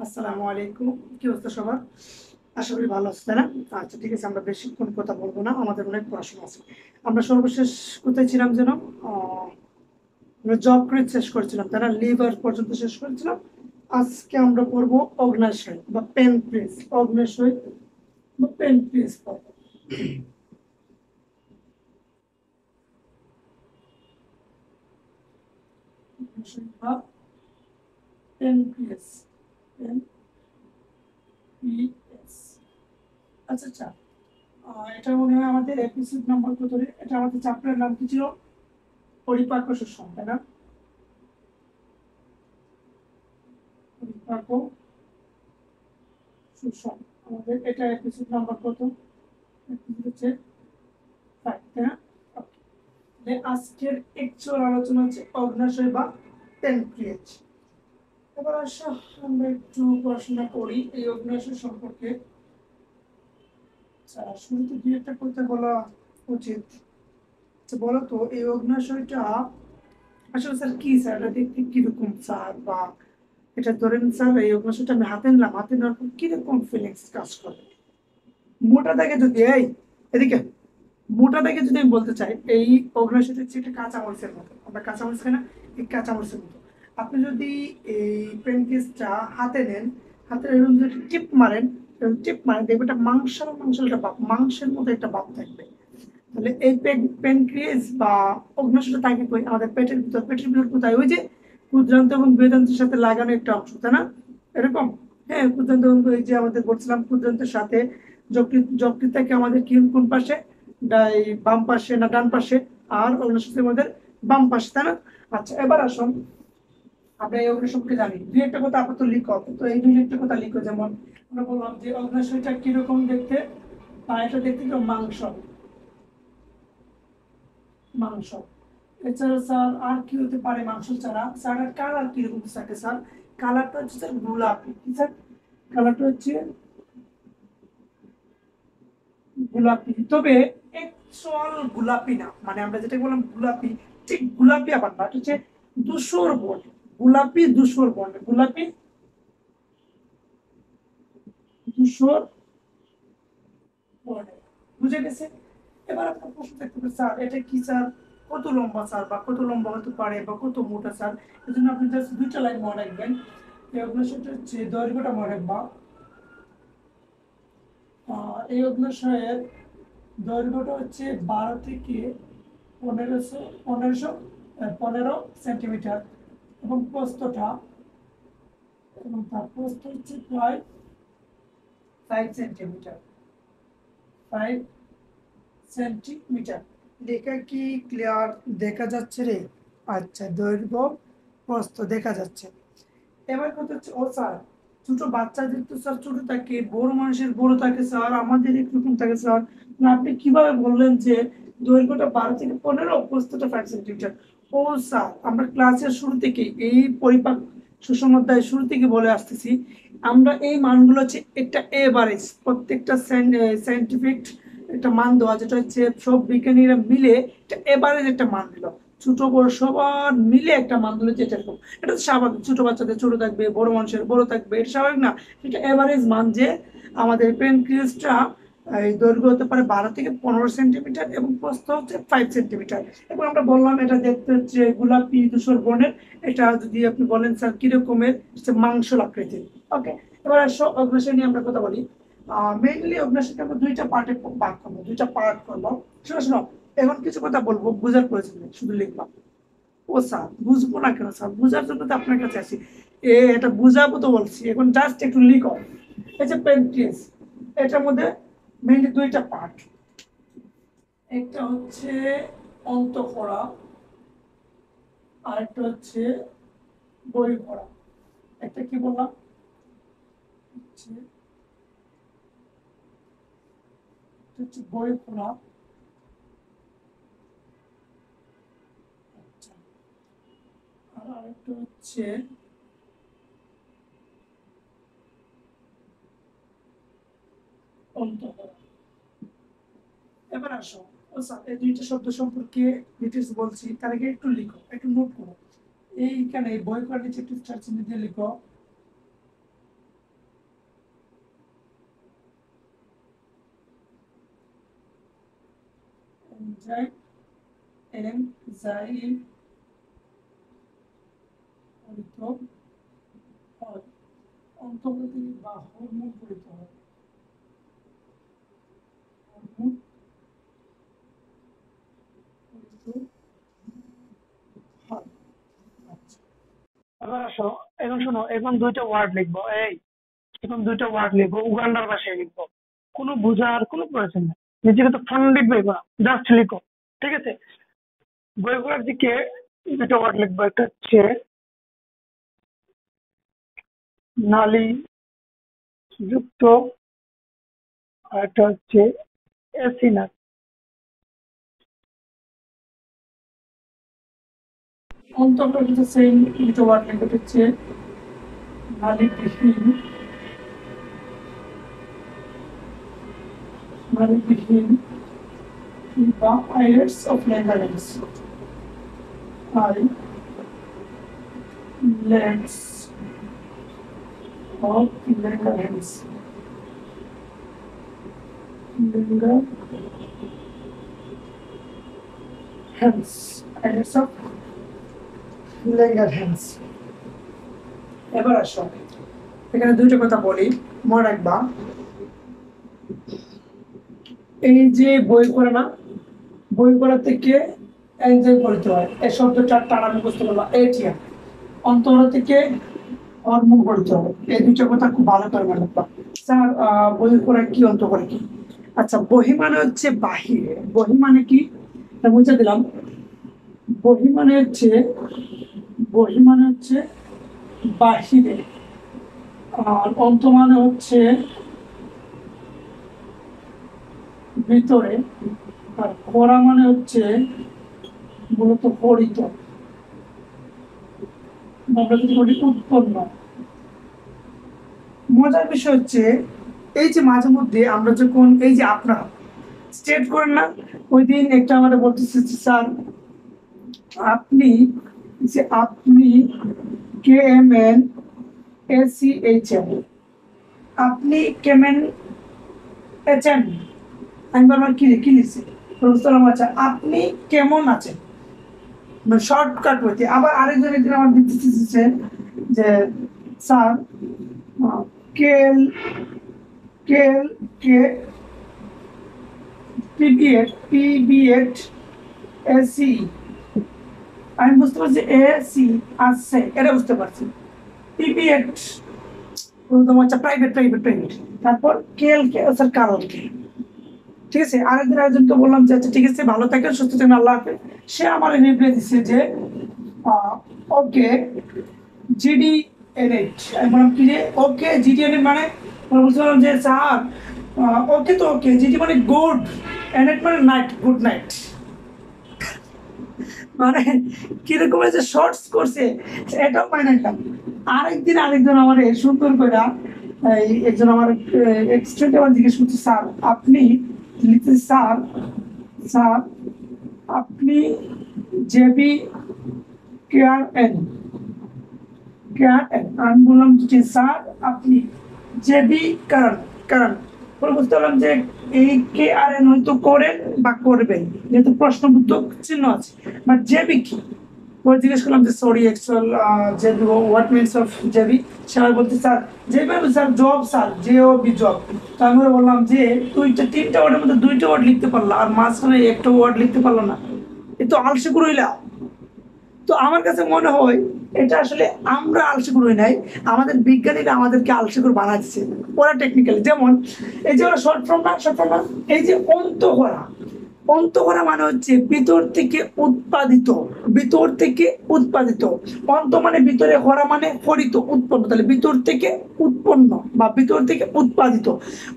আসসালামু আলাইকুম। কি অবস্থা সবার? আশা করি ভালো আছে, তাই না? আচ্ছা, ঠিক আছে, আমরা বেশিক্ষণ কথা বলবো না, আমাদের অনেক পড়াশোনা আছে। আমরা সর্বশেষ কোথায় ছিলাম যেন? আমরা জব করে শেষ করেছিলাম, তাই না? লিভার পর্যন্ত শেষ করেছিলাম। আজকে আমরা পড়বো অগ্নাশয় বা প্যানক্রিয়াস। অগ্নাশয় বা প্যানক্রিয়াস পড়বো। অগ্নাশয় বা প্যানক্রিয়াস। প্যানক্রিয়াস। আচ্ছা আচ্ছা। এটা মনে হয় আমাদের এপিসোড নাম্বার কত রে? এটা আমাদের চ্যাপ্টারের নাম কি ছিল? পরিপাক্য শ্বসন, তাই না? পরিপাক্য শ্বসন। আমাদের এটা এপিসোড নাম্বার কত? এপিসোড হচ্ছে 5, তাই না? Okay. আজকের অ্যাকচুয়াল আলোচনা হচ্ছে অগ্নাশয় বা প্যানক্রিয়াস। এবার আসো আমরা একটু পড়াশোনা করি এই অগ্নাশয় সম্পর্কে। আচ্ছা, শুরুতে দুই একটা কথা বলা উচিত। আচ্ছা, বলো তো এই অগ্নাশয়টা আসলে স্যার কি? স্যার এটা দেখতে কিরকম স্যার? বা এটা ধরেন স্যার, এই অগ্নাশয়টা আমি হাতে নিলাম, হাতে নেওয়ার পর কিরকম ফিলিংস কাজ করে? মোটা দাগে যদি এদিকে মোটা দাগে যদি আমি বলতে চাই, এই অগ্নাশয়টা হচ্ছে একটা কাঁচামরিচের মতো। আমরা কাঁচামরিচ খাই না? এই কাঁচামরিচের মতো। আপনি যদি এই পেনকেসটা হাতে নেন, হাতে এরকম যদি টিপ মারেন, টিপ মারেন, দেখবে একটা মাংসাল মাংসাল একটা ভাব, মাংসের মতো একটা ভাব থাকবে। তাহলে এই প্যানক্রিয়াস বা অগ্নাশয়টা থাকে কই? আমাদের পেটের ভিতর। পেটের ভিতর কোথায়? ওই যে ক্ষুদ্রান্ত এবং বৃহদান্তের সাথে লাগানো একটা অংশ, তাই না? এরকম। হ্যাঁ, ক্ষুদ্রান্ত এবং এই যে আমাদের বলছিলাম ক্ষুদ্রান্তের সাথে যকৃৎ থাকে আমাদের কি কোন পাশে? এই বাম পাশে না ডান পাশে? আর অগ্নাশয় আমাদের বাম পাশে, তাই না? আচ্ছা, এবার আসুন, আমরা এই অগ্নাশয় সম্পর্কে জানি। দুই একটা কথা আপাতত লিখো। তো এই দুই একটা কথা লিখো, যেমন আমরা বললাম যে অগ্নাশয়টা কিরকম দেখতে? এটা দেখতে তো মাংস। মাংস। এছাড়া স্যার আর কি হতে পারে মাংস ছাড়া? স্যার কালার কিরকম থাকে স্যার? কালারটা হচ্ছে স্যার গোলাপি। কি স্যার? কালারটা হচ্ছে গোলাপি, তবে অ্যাকচুয়াল গোলাপি না। মানে আমরা যেটা বললাম গোলাপি, ঠিক গোলাপি আবার না, এটা হচ্ছে ধূসর বর্ণ। গোলাপি ধূসর বর্ণ। গোলাপি ধূসর বর্ণ। বুঝে গেছে? এবার আপনার প্রশ্ন থাকতে পারে, স্যার এটা কি স্যার? কত লম্বা স্যার? বা কত লম্বা হতে পারে? বা কত মোটা স্যার? এই জন্য আপনি জাস্ট দুইটা লাইন মনে রাখবেন। এই অগ্নাশয়টা হচ্ছে দৈর্ঘ্যটা মনে রাখবা। এই অগ্নাশয়ের দৈর্ঘ্যটা হচ্ছে 12 থেকে 15 সেন্টিমিটার। এবং প্রস্থটা, এবং তার প্রস্থ হচ্ছে প্রায় 5 সেন্টিমিটার। 5 সেন্টিমিটার। লেখা কি ক্লিয়ার দেখা যাচ্ছে রে? আচ্ছা, দৈর্ঘ্য প্রস্থ দেখা যাচ্ছে। এবার কথা হচ্ছে, ও স্যার, ছোট বাচ্চাদের তো স্যার ছোট থাকে, বড় মানুষের বড় থাকে স্যার, আমাদের একরকম থাকে স্যার। না, আপনি কিভাবে বললেন যে দৈর্ঘ্যটা 12 থেকে 15, প্রস্থটা 5 সেন্টিমিটার? ও স্যার, আমরা ক্লাসের শুরু থেকে এই পরিপাক সুষম অধ্যায় শুরু থেকে বলে আসতেছি, আমরা এই মানগুলো হচ্ছে একটা এভারেজ, প্রত্যেকটা সাইন্টিফিক একটা মান দেওয়া, যেটা হচ্ছে সব বিজ্ঞানীরা মিলে একটা এভারেজ একটা মান দিল। ছোট বড় সবার মিলে একটা মান দিল, যেটা এরকম। এটা তো স্বাভাবিক, ছোট বাচ্চাদের ছোট থাকবে, বড় মানুষের বড় থাকবে, এটা স্বাভাবিক না? এটা এভারেজ মান যে আমাদের প্যানক্রিয়াসটা এই দৈর্ঘ্য হতে পারে 12 থেকে 15 সেন্টিমিটার এবং প্রস্থ হচ্ছে 5 সেন্টিমিটার। এবং আমরা বললাম এটা দেখতে হচ্ছে গোলাপি ধূসর বর্ণের। এটা যদি আপনি বলেন স্যার কিরকমের, হচ্ছে মাংসল আকৃতির। ওকে। এবার আসো অগ্নাশয় নিয়ে আমরা কথা বলি। মেইনলি অগ্নাশয়কে আমরা দুইটা পার্টে ভাগ করবো, দুইটা পার্ট করবো। শোনো শোনো, এখন কিছু কথা বলবো, বোঝার প্রয়োজন নেই, শুধু লিখবা। ও স্যার, বুঝবো না কেন স্যার? বুঝার জন্য তো আপনার কাছে আসি। এটা বুঝাবো তো বলছি, এখন জাস্ট একটু লিখো। এই যে প্যানক্রিয়াস, এটার মধ্যে মেইনলি দুইটা পার্ট। একটা হচ্ছে অন্তঃফোড়া, আর একটা হচ্ছে বহিঃফোড়া। একটা কি বললাম? হচ্ছে এটা হচ্ছে বহিঃফোড়া। আচ্ছা, আর আরেকটা হচ্ছে অন্তঃফোড়া। এবার আসো, ও স্যার, এই দুইটা শব্দ সম্পর্কে ডিটেলস বলছি, তার আগে একটু লিখো, একটু নোট করো। এইখানে বই করার নিচে একটু স্টার চিহ্ন দিয়ে লিখো যায় এনজাইম পরিত হয়, অন্তর্গতি বা হরমোন পরিত হয়, হরমোন পরিত হয়। আচ্ছা, এবার আসো, এখন শোনো, এখন দুইটা ওয়ার্ড লিখবো। এখন দুইটা ওয়ার্ড লিখবো, উগান্ডার ভাষায় লিখবো। কোনো বোঝার কোনো প্রয়োজন নেই, নিজেকে তো পণ্ডিত ভেবো না, জাস্ট লিখো। ঠিক আছে, বই পড়ার দিকে দুটো ওয়ার্ড লিখবো, একটা হচ্ছে নালী যুক্ত, আর একটা হচ্ছে অ্যাসিনাস। অন্তর্গত সেম দুটো ওয়ার্ড লিখবো, হচ্ছে নালীবিহীন, নালীবিহীন বা islets of Langerhans, islands of Langerhans, Langerhans, islets of Langerhans. এবার আসো, এখানে দুইটা কথা বলি, মনে রাখবা। এই যে বই পড়ে না, বই পড়া থেকে এনজয় করতে হয়, এই শব্দটা টানা মুখস্থ করবা। এটিএম অন্তর থেকে হরমোন করতে হবে, এই দুইটা কথা খুব ভালো করে মনে রাখবা। স্যার বই পড়া কি, অন্ত করে কি? আচ্ছা, বহি মানে হচ্ছে বাহিরে, বহি মানে কি বুঝে দিলাম। বহি মানে হচ্ছে, বহি মানে হচ্ছে বাহিরে, আর অন্ত মানে হচ্ছে ভিতরে, আর খরা মানে হচ্ছে মূলত হরিত, আমরা যদি বলি উৎপন্ন। মজার বিষয় হচ্ছে এই যে মাঝে মধ্যে আমরা যখন এই যে আপনারা স্টেট করেন না, ওই দিন একটা আমাদের বলতেছে স্যার আপনি, যে আপনি KMNACHN, আপনি কেমন আছেন, আমি বললাম কি কি লিখছি, আচ্ছা আপনি কেমন আছেন, মানে শর্টকাট হইতে। আবার আরেকজন একদিন আমার দিতেছে যে স্যার কেল কেল কে পিবিএট এসি, আমি বুঝতে পারছি এসি আসছে, এটা বুঝতে পারছি। পিবিএট আচ্ছা প্রাইভেট প্রাইভেট প্রাইভেট, তারপর কেল কে স্যার কারণ কে। ঠিক আছে, আরেকদিন আরেকজনকে বললাম যে আচ্ছা ঠিক আছে, ভালো থাকেন, সুস্থ থাকেন, আল্লাহ হাফেজ। সে আমার রিপ্লাই দিচ্ছে যে ওকে জিডি এনএইট, আমি বললাম কি রে ওকে জিডি এনএইট মানে, বুঝতে পারলাম যে স্যার ওকে তো ওকে, জিডি মানে গুড, এনএইট মানে নাইট, গুড নাইট। মানে কিরকম যে শর্টস করছে এটাও পাই না। আরেকদিন আরেকজন আমার সুন্দর করে একজন আমার এক্সট্রেন্ট আমার জিজ্ঞেস করছে স্যার আপনি লিখতে, স্যার স্যার আপনি JB care N, care N, আমি বললাম যে স্যার আপনি জেবি কারণ, কারণ বুঝতে পারলাম যে এই কে আর এন হয়তো করেন বা করবেন, যেহেতু প্রশ্নবোধক চিহ্ন আছে, বাট জেবি কি, পরে জিজ্ঞেস করলাম যে sorry actual JB what means of JB, সবাই বলতে sir JB sir job, sir J O B job. তো আমি বললাম যে তুইটা তিনটা ওয়ার্ডের মধ্যে দুইটা ওয়ার্ড লিখতে পারলা, আর মাঝখানে একটা ওয়ার্ড লিখতে পারলো না, এ তো আলসে করইলা। তো আমার কাছে মনে হয় এটা আসলে আমরা আলসিকুর হই নাই, আমাদের বিজ্ঞানীরা আমাদেরকে আলসিকুর বানাচ্ছে, ওরা টেকনিক্যালি। যেমন এই যে ওরা শর্ট ফর্ম না, শর্ট ফর্ম না, এই যে অন্তঃকরা, অন্তঃকরা মানে হচ্ছে ভিতর থেকে উৎপাদিত, ভিতর থেকে উৎপাদিত, অন্ত মানে ভিতরে, করা মানে ফরিত, উৎপন্ন, তাহলে ভিতর থেকে উৎপন্ন বা ভিতর থেকে উৎপাদিত।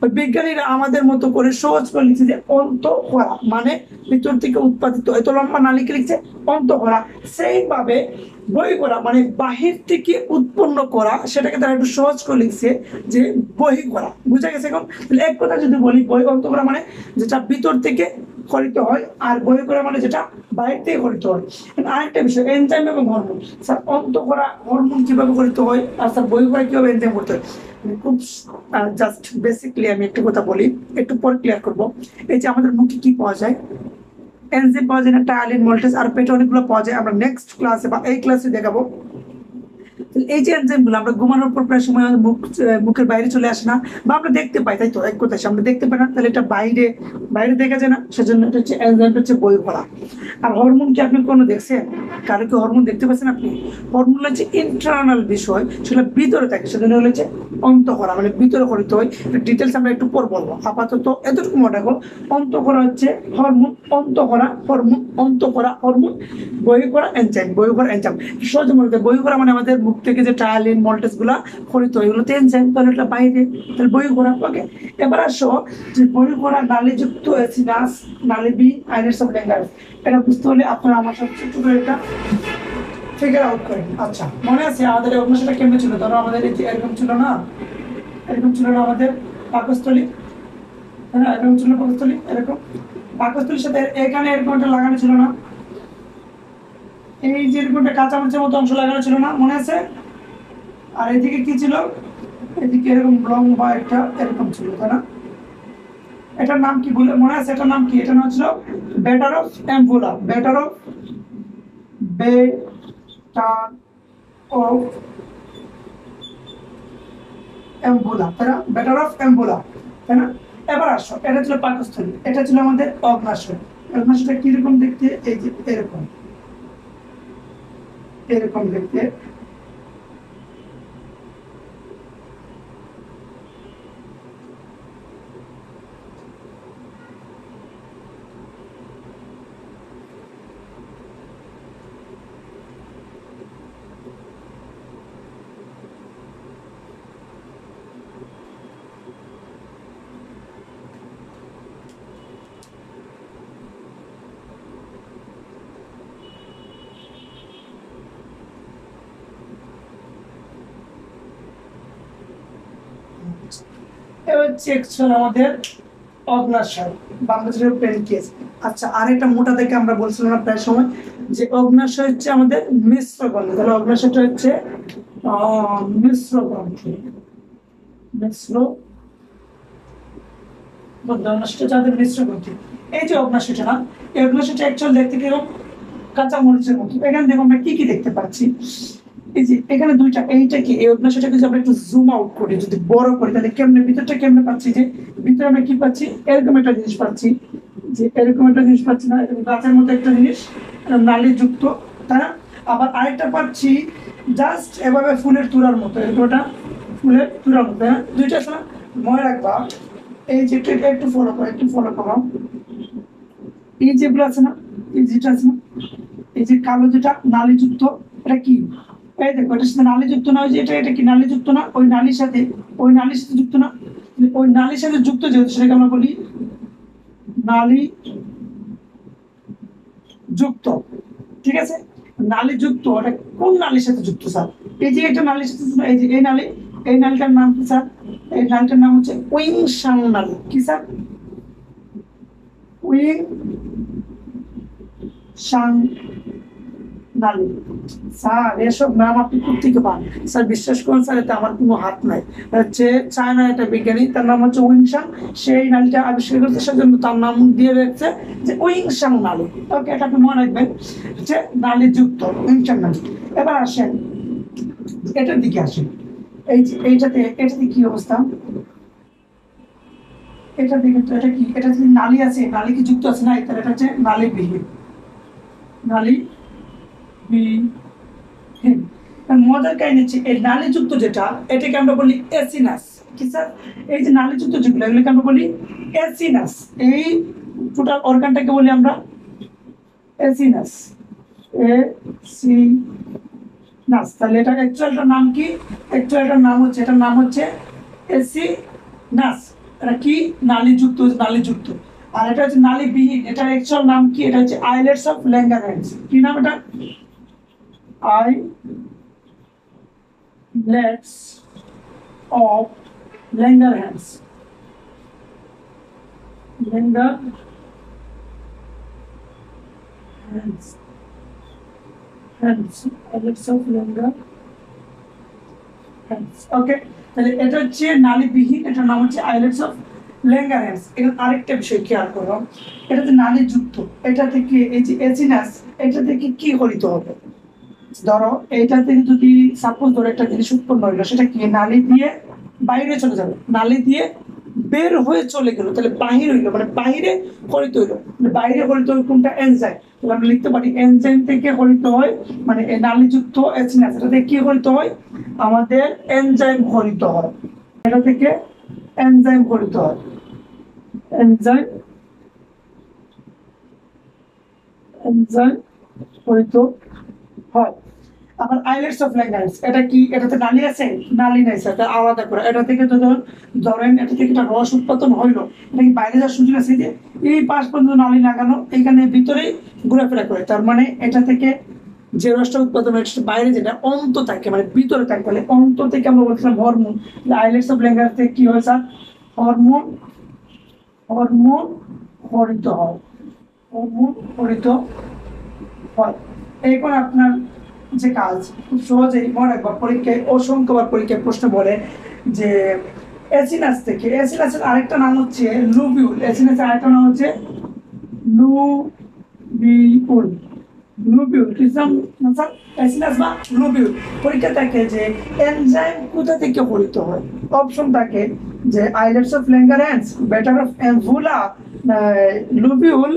ওই বিজ্ঞানীরা আমাদের মতো করে সহজ করে লিখছে যে অন্তঃকরা মানে ভিতর থেকে উৎপাদিত, এত লম্বা না লিখে লিখছে অন্তঃকরা। সেইভাবে বই করা মানে বাহির থেকে উৎপন্ন করা, সেটাকে তারা একটু সহজ করে লিখছে যে বহি করা। বুঝা গেছে? এখন এক কথা যদি বলি, বই অন্তঃকরা মানে যেটা ভিতর থেকে খরিত হয়, আর বহি করা মানে যেটা বাইরে থেকে খরিত হয়। আরেকটা বিষয়, এনজাইম এবং হরমোন। স্যার অন্তঃকরা হরমোন কিভাবে খরিত হয়, আর স্যার বহি করা কিভাবে এনজাইম করতে হয়, খুব জাস্ট বেসিকলি আমি একটু কথা বলি, একটু পরে ক্লিয়ার করবো। এই যে আমাদের মুখে কি পাওয়া যায়, এনজাইম পাওয়া যায় না, টায়ালিন, মল্টেজ আর পেটে অনেকগুলো পাওয়া যায়। আমরা নেক্সট ক্লাসে বা এই ক্লাসে দেখাবো। এই যে এনজাইমগুলো আমরা ঘুমানোর পর প্রায় সময় মুখের বাইরে চলে আসে না, বা আমরা দেখতে পাই, তাই তো এক কথায় আমরা দেখতে পাই না, তাহলে এটা বাইরে বাইরে দেখা যায় না, সেজন্য এটা হচ্ছে এনজাইমটা হচ্ছে বই ভরা। আর হরমোন কি আপনি কোনো দেখছেন? কারো কি হরমোন দেখতে পাচ্ছেন আপনি? হরমোন হচ্ছে ইন্টারনাল বিষয়, সেটা ভিতরে থাকে, সেজন্য হচ্ছে অন্তঃকরা, মানে ভিতরে করিতে হয়। ডিটেলস আমরা একটু পর বলবো, আপাতত এতটুকু মনে রাখো। অন্তঃকরা হচ্ছে হরমোন, অন্তঃকরা হরমোন, অন্তঃকরা হরমোন, বই করা এনজাইম, বই করা এনজাইম। সহজে মনে রাখবে, বই করা মানে আমাদের মুখ থেকে যে টায়ালিন মল্টেজ গুলা খরিত হয়, এগুলো তো এনজাইম, তাহলে এটা বাইরে, তাহলে বই করা। ওকে, এবার আসো যে বই করা নালীযুক্ত সিনাস, নালী বি, আইলেটস অফ ল্যাঙ্গার। এটা বুঝতে হলে আপনারা আমার সাথে ছোট্ট করে এটা ফিগার আউট করেন। আচ্ছা, মনে আছে আমাদের অগ্নাশয়টা কেমন ছিল? ধরো আমাদের এই যে এরকম ছিল না, এরকম ছিল না আমাদের পাকস্থলী, হ্যাঁ এরকম ছিল পাকস্থলী, এরকম পাকস্থলীর সাথে এখানে এরকম একটা লাগানো ছিল না, এই যে এরকম একটা কাঁচামরিচের মতো অংশ লাগানো ছিল না, মনে আছে? আর এদিকে কি ছিল? এদিকে এরকম লম্বা একটা এরকম ছিল, তাই না? এটার নাম কি বলে মনে আছে? এটার নাম কি? এটা নাম ছিল Vater of ampulla, Vater of, Vater of ampulla, তাই না? বেটার অফ অ্যাম্বুলা, তাই না? এবার আসো, এটা ছিল পাকস্থলী, এটা ছিল আমাদের অগ্নাশয়। অগ্নাশয়টা কিরকম দেখতে? এই যে এরকম, এরকম দেখতে। আমাদের অগ্নাশয়, বাংলাদেশের পেনকেস। আচ্ছা, আরেকটা মোটা দেখে আমরা বলছিলাম না প্রায় সময় যে অগ্নাশয় হচ্ছে আমাদের মিশ্র গ্রন্থি, তাহলে অগ্নাশয়টা হচ্ছে মিশ্র গ্রন্থি, মিশ্র অগ্নাশয়টা যাদের মিশ্র গ্রন্থি। এই যে অগ্নাশয়টা না, এই অগ্নাশয়টা অ্যাকচুয়ালি দেখতে কিরকম? কাঁচা মরিচের মতো। এখানে দেখো আমরা কি কি দেখতে পাচ্ছি, এই যে এখানে দুইটা, এইটা কি? এই অগ্নাশয়টাকে যদি আমরা একটু জুম আউট করি, যদি বড় করি, তাহলে কেমনে ভিতরটা কেমনে পাচ্ছি? যে ভিতরে আমরা কি পাচ্ছি? এরকম একটা জিনিস পাচ্ছি, যে এরকম একটা জিনিস পাচ্ছি না, এরকম গাছের মতো একটা জিনিস, নালী যুক্ত, তাই না? আবার আরেকটা পাচ্ছি জাস্ট এভাবে ফুলের তুরার মতো, এরকম একটা ফুলের তুরার মতো, তাই না? দুইটা আছে না? মনে রাখবা, এই যে একটু ফলো করো, একটু ফলো করো, এই যেগুলো আছে না, এই যেটা আছে না, এই যে কালো যেটা নালীযুক্ত, এটা কি? এই দেখো, এটার সাথে নালী যুক্ত না, ওই যে এটা, এটা কি নালী যুক্ত না? ওই নালীর সাথে, ওই নালীর সাথে যুক্ত না? ওই নালীর সাথে যুক্ত যেহেতু, সেটাকে আমরা বলি নালী যুক্ত। ঠিক আছে, নালী যুক্ত, এটা কোন নালীর সাথে যুক্ত স্যার? এই যে এটা নালীর সাথে, এই যে এই নালী, এই নালীটার নাম কি স্যার? এই নালীটার নাম হচ্ছে উইং সাং নালী। কি স্যার? উইং সাং নালী। স্যার এসব নাম আপনি কোথেকে পান? স্যার বিশ্বাস করুন স্যার, এতে আমার কোনো হাত নাই। হচ্ছে চায়না একটা বিজ্ঞানী, তার নাম হচ্ছে উইংসাং, সেই নালীটা আবিষ্কার করতে, সেজন্য তার নাম দিয়ে রেখেছে যে উইংসাং নালী। ওকে, এটা আপনি মনে রাখবেন, হচ্ছে নালী যুক্ত, উইংসাং নালী। এবার আসেন এটার দিকে, আসেন এই যে এইটাতে, এটাতে কি অবস্থা? এটা দেখেন তো, এটা কি? এটা যদি নালী আছে, নালী কি যুক্ত আছে? না, তাহলে এটা হচ্ছে নালী বিহীন, নালী বিহীন। মজার কাহিনী হচ্ছে এই নালীযুক্ত যেটা, এটাকে আমরা বলি অ্যাসিনাস। কি স্যার? এই যে নালীযুক্ত যেগুলো, এগুলোকে আমরা বলি অ্যাসিনাস। এই টোটাল অর্গানটাকে বলি আমরা অ্যাসিনাস, অ্যাসিনাস। তাহলে এটা অ্যাকচুয়ালটার নাম কি? অ্যাকচুয়ালটার নাম হচ্ছে, এটার নাম হচ্ছে অ্যাসিনাস। এটা কি? নালীযুক্ত, নালীযুক্ত। আর এটা হচ্ছে নালীবিহীন, এটার অ্যাকচুয়াল নাম কি? এটা হচ্ছে আইলেটস অফ ল্যাঙ্গারহ্যান্স। কি নাম এটা? islets of Langerhans. Langerhans. Islets of Langerhans. Okay, তাহলে এটা হচ্ছে নালীবিহীন, এটার নাম হচ্ছে আইলেটস অফ ল্যাঙ্গারেন্স, এখানে আরেকটা বিষয় খেয়াল করো, এটা যে নালী যুক্ত, এটা থেকে এই যে এসিনাস, এটা থেকে কি করিতে হবে? ধরো এইটা থেকে যদি সাপোজ ধরো একটা জিনিস উৎপন্ন হইলো, সেটা কি নালী দিয়ে বাইরে চলে যাবে, নালী দিয়ে বের হয়ে চলে গেল, তাহলে বাহির হইলো, মানে বাইরে হরিত হইলো, মানে বাইরে হরিত হয় কোনটা? এনজাইম। তাহলে আমরা লিখতে পারি এনজাইম থেকে হরিত হয়, মানে এই নালীযুক্ত এসিনাস, এটা থেকে কি হরিত হয়? আমাদের এনজাইম হরিত হয়, এটা থেকে এনজাইম হরিত হয়, এনজাইম, এনজাইম হরিত হয়। আবার আইলেটস অফ ল্যাঙ্গার্হ্যান্স, এটা কি? এটাতে নালী আছে? নালী নাই স্যার, আলাদা করে। এটা থেকে তো ধরেন এটা থেকে একটা রস উৎপাদন হইলো, এটা কি বাইরে যাওয়ার সুযোগ আছে? যে এই পাশ পর্যন্ত নালী লাগানো, এখানে ভিতরেই ঘোরাফেরা করে, তার মানে এটা থেকে যে রসটা উৎপাদন হয় সেটা বাইরে, যেটা অন্ত থাকে, মানে ভিতরে থাকে, তাহলে অন্ত থেকে আমরা বলছিলাম হরমোন। আইলেটস অফ ল্যাঙ্গার্হ্যান্স থেকে কি হয় স্যার? হরমোন, হরমোন হরিত হয়, হরমোন হরিত হয়। এরপর আপনার যে কাজ, খুব সহজেই মনে রাখবা, পরীক্ষায় অসংখ্যবার পরীক্ষায় প্রশ্ন বলে যে অ্যাসিনাস থেকে, অ্যাসিনাসের আরেকটা নাম হচ্ছে লুবিউল, অ্যাসিনাসের আরেকটা নাম হচ্ছে লুবিউল, লুবিউল কি স্যার? অ্যাসিনাস বা লুবিউল। পরীক্ষা থাকে যে এনজাইম কোথা থেকে হরিত হয়, অপশন থাকে যে islets of Langerhans, Vater of ampulla, lobule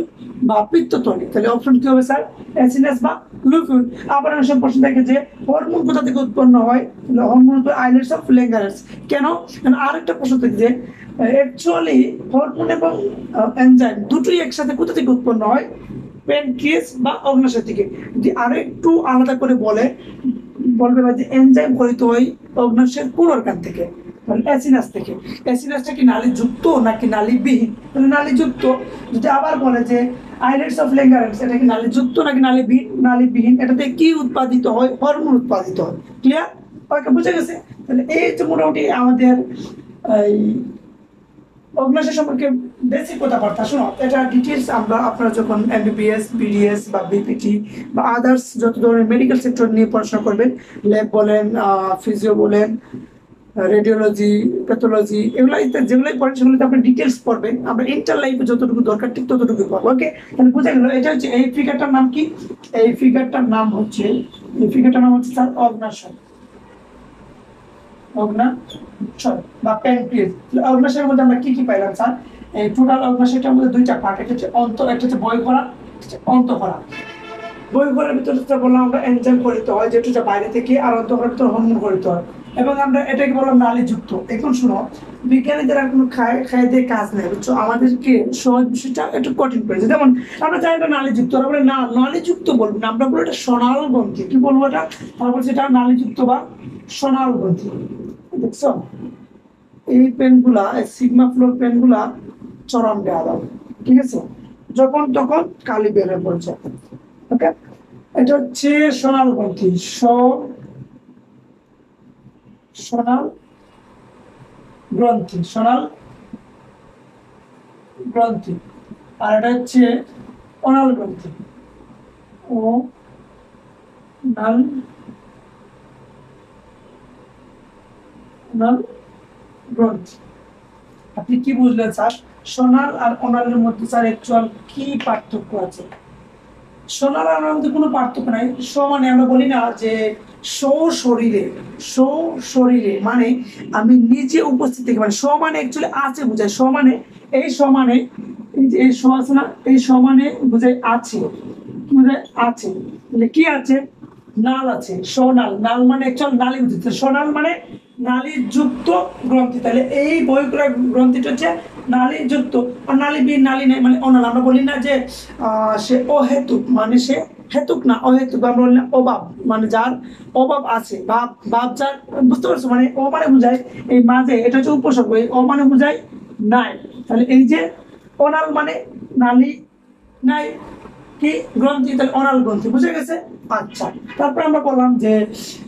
বা পিত্তথলি। তাহলে অপশন কি হবে স্যার? অ্যাসিনাস বা লুবিউল। আবার অনেক প্রশ্ন থাকে যে হরমোন কোথা থেকে উৎপন্ন হয়, হরমোন আইলেটস অফ ল্যাঙ্গারহ্যান্স। কেন? কারণ আরেকটা প্রশ্ন থাকে যে অ্যাকচুয়ালি হরমোন এবং এনজাইম দুটোই একসাথে কোথা থেকে উৎপন্ন হয়? প্যানক্রিয়াস বা অগ্নাশয় থেকে। যদি আরো একটু আলাদা করে বলবে যে এনজাইম হরিত হয় অগ্নাশয়ের কোন অর্গান থেকে? অ্যাসিনাস থেকে। অ্যাসিনাসটা কি নালী যুক্ত নাকি নালী বিহীন? তাহলে নালী যুক্ত। যদি আবার বলে যে আইলেটস অফ ল্যাঙ্গারহ্যান্স, এটা কি নালী যুক্ত নাকি নালী বিহীন? নালী বিহীন। এটাতে কি উৎপাদিত হয়? হরমোন উৎপাদিত হয়। ক্লিয়ার? ওকে, বুঝে গেছে? তাহলে এই তো মোটামুটি আমাদের এই অগ্নাশয় সম্পর্কে বেসিক কথাবার্তা। শোনো, এটা ডিটেলস আমরা আপনারা যখন এমবিবিএস, বিডিএস বা বিপিটি বা আদার্স যত ধরনের মেডিকেল সেক্টর নিয়ে পড়াশোনা করবেন, ল্যাব বলেন, ফিজিও বলেন, রেডিওলজি, প্যাথোলজি, এগুলো যেগুলোই পড়েন সেগুলোতে আপনি ডিটেলস পড়বেন। আমরা ইন্টার লাইফে যতটুকু দরকার ঠিক ততটুকু পড়বো। ওকে, তাহলে বুঝা গেল। এটা হচ্ছে এই ফিগারটার নাম কি? এই ফিগারটার নাম হচ্ছে স্যার অগ্নাশয়, অগ্নাশয় বা প্যানক্রিয়াস। অগ্নাশয়ের মধ্যে আমরা কি কি পাইলাম স্যার? এই টোটাল অগ্নাশয়টার মধ্যে দুইটা পার্ট, একটা হচ্ছে একটা হচ্ছে বহিঃকরা, অন্তঃকরা। বহিঃকরার ভিতরে বললাম আমরা এনজাইম গঠিত হয়, যেটা বাইরে থেকে, আর অন্তঃকরার ভিতরে হরমোন গঠিত হয়, এবং আমরা এটাকে বললাম নালীযুক্ত। এখন শুনো, বিজ্ঞানীদের আর কোনো খায় দিয়ে কাজ নেই, বুঝছো? আমাদেরকে সহজ বিষয়টা একটু কঠিন করেছে। যেমন আমরা জানি এটা নালীযুক্ত, ওরা বলে না নালীযুক্ত বলবো না, আমরা বলবো এটা সোনাল গ্রন্থি। কি বলবো এটা? তারপর সেটা নালীযুক্ত বা সোনাল গ্রন্থি। দেখছো এই পেনগুলা, সিগমা ফ্লোর পেনগুলা চরম বেয়াদব, ঠিক আছে? যখন তখন কালি বের হয়ে পড়ছে। ওকে, এটা হচ্ছে সোনাল গ্রন্থি, সোনাল গ্রন্থি, সোনাল গ্রন্থি। আর এটা হচ্ছে অনাল গ্রন্থি, ও নাল, অনাল গ্রন্থি। আপনি কি বুঝলেন স্যার? সোনাল আর অনালের মধ্যে স্যার অ্যাকচুয়াল কি পার্থক্য আছে? সোনার আর অনার মধ্যে কোনো পার্থক্য নাই। মানে আমরা বলি না যে শরীরে, শরীরে মানে আমি নিজে উপস্থিত থেকে, মানে মানে অ্যাকচুয়ালি আছে বোঝায়। মানে এই মানে এই যে এই আছে না, এই মানে বোঝায় আছে, বোঝায় আছে। তাহলে কি আছে? নাল আছে, সোনাল। নাল মানে অ্যাকচুয়াল নালী বুঝতে, সোনাল মানে নালী যুক্ত গ্রন্থি। তাহলে এই বহিঃকরা গ্রন্থিটা হচ্ছে নালী যুক্ত, আর নালী বিহীন, নালী নেই মানে অনাল। আমরা বলি না যে সে অহেতুক, মানে সে হেতুক না, অহেতুক। আমরা বলি না অভাব, মানে যার অভাব আছে, ভাব যার, বুঝতে পারছো? মানে ও মানে বুঝায় এই মাঝে, এটা হচ্ছে উপসর্গ, এই ও মানে বুঝায় নাই। তাহলে এই যে অনাল মানে নালী নাই, কি গ্রন্থি, তাহলে অনাল গ্রন্থি। বুঝে গেছে? আচ্ছা, তারপর আমরা বললাম যে